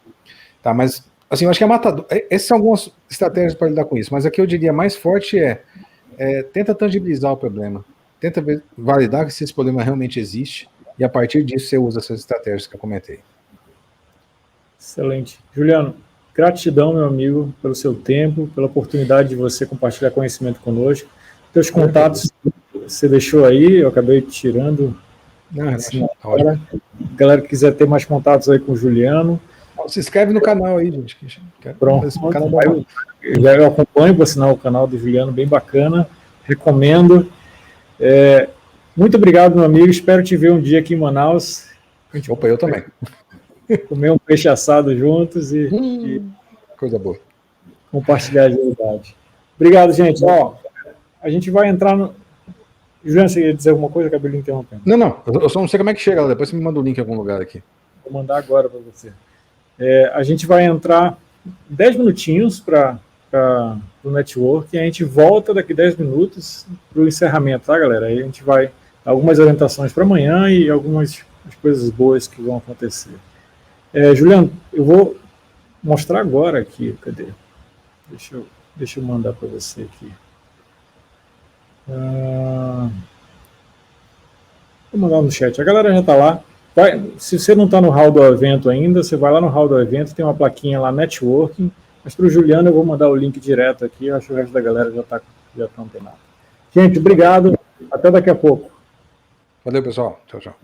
Tá? Mas, assim, eu acho que é matador. Essas são algumas estratégias para lidar com isso, mas aqui eu diria mais forte tenta tangibilizar o problema, tenta validar se esse problema realmente existe, e a partir disso você usa essas estratégias que eu comentei. Excelente. Juliano, gratidão, meu amigo, pelo seu tempo, pela oportunidade de você compartilhar conhecimento conosco. Teus contatos você deixou aí, eu acabei tirando. Galera que quiser ter mais contatos aí com o Juliano. Se inscreve no canal aí, gente. Pronto. Eu acompanho, por sinal, o canal do Juliano, bem bacana. Recomendo. Muito obrigado, meu amigo. Espero te ver um dia aqui em Manaus. Opa, eu também. Comer um peixe assado juntos e coisa boa. Compartilhar a agilidade. Obrigado, gente. A gente vai entrar no... Juliano, você ia dizer alguma coisa? Acabei lhe interrompendo. Não. Eu só não sei como é que chega. Depois você me manda o link em algum lugar aqui. Vou mandar agora para você. A gente vai entrar 10 minutinhos para o network e a gente volta daqui 10 minutos para o encerramento, tá, galera? Aí a gente vai dar algumas orientações para amanhã e algumas coisas boas que vão acontecer. Juliano, eu vou mostrar agora aqui. Cadê? Deixa eu mandar para você aqui. Vou mandar no chat. A galera já está lá. Se você não está no hall do evento ainda, você vai lá no hall do evento, tem uma plaquinha lá, Networking. Mas para o Juliano eu vou mandar o link direto aqui, acho que o resto da galera já está antenado. Gente, obrigado, até daqui a pouco. Valeu, pessoal. Tchau, tchau.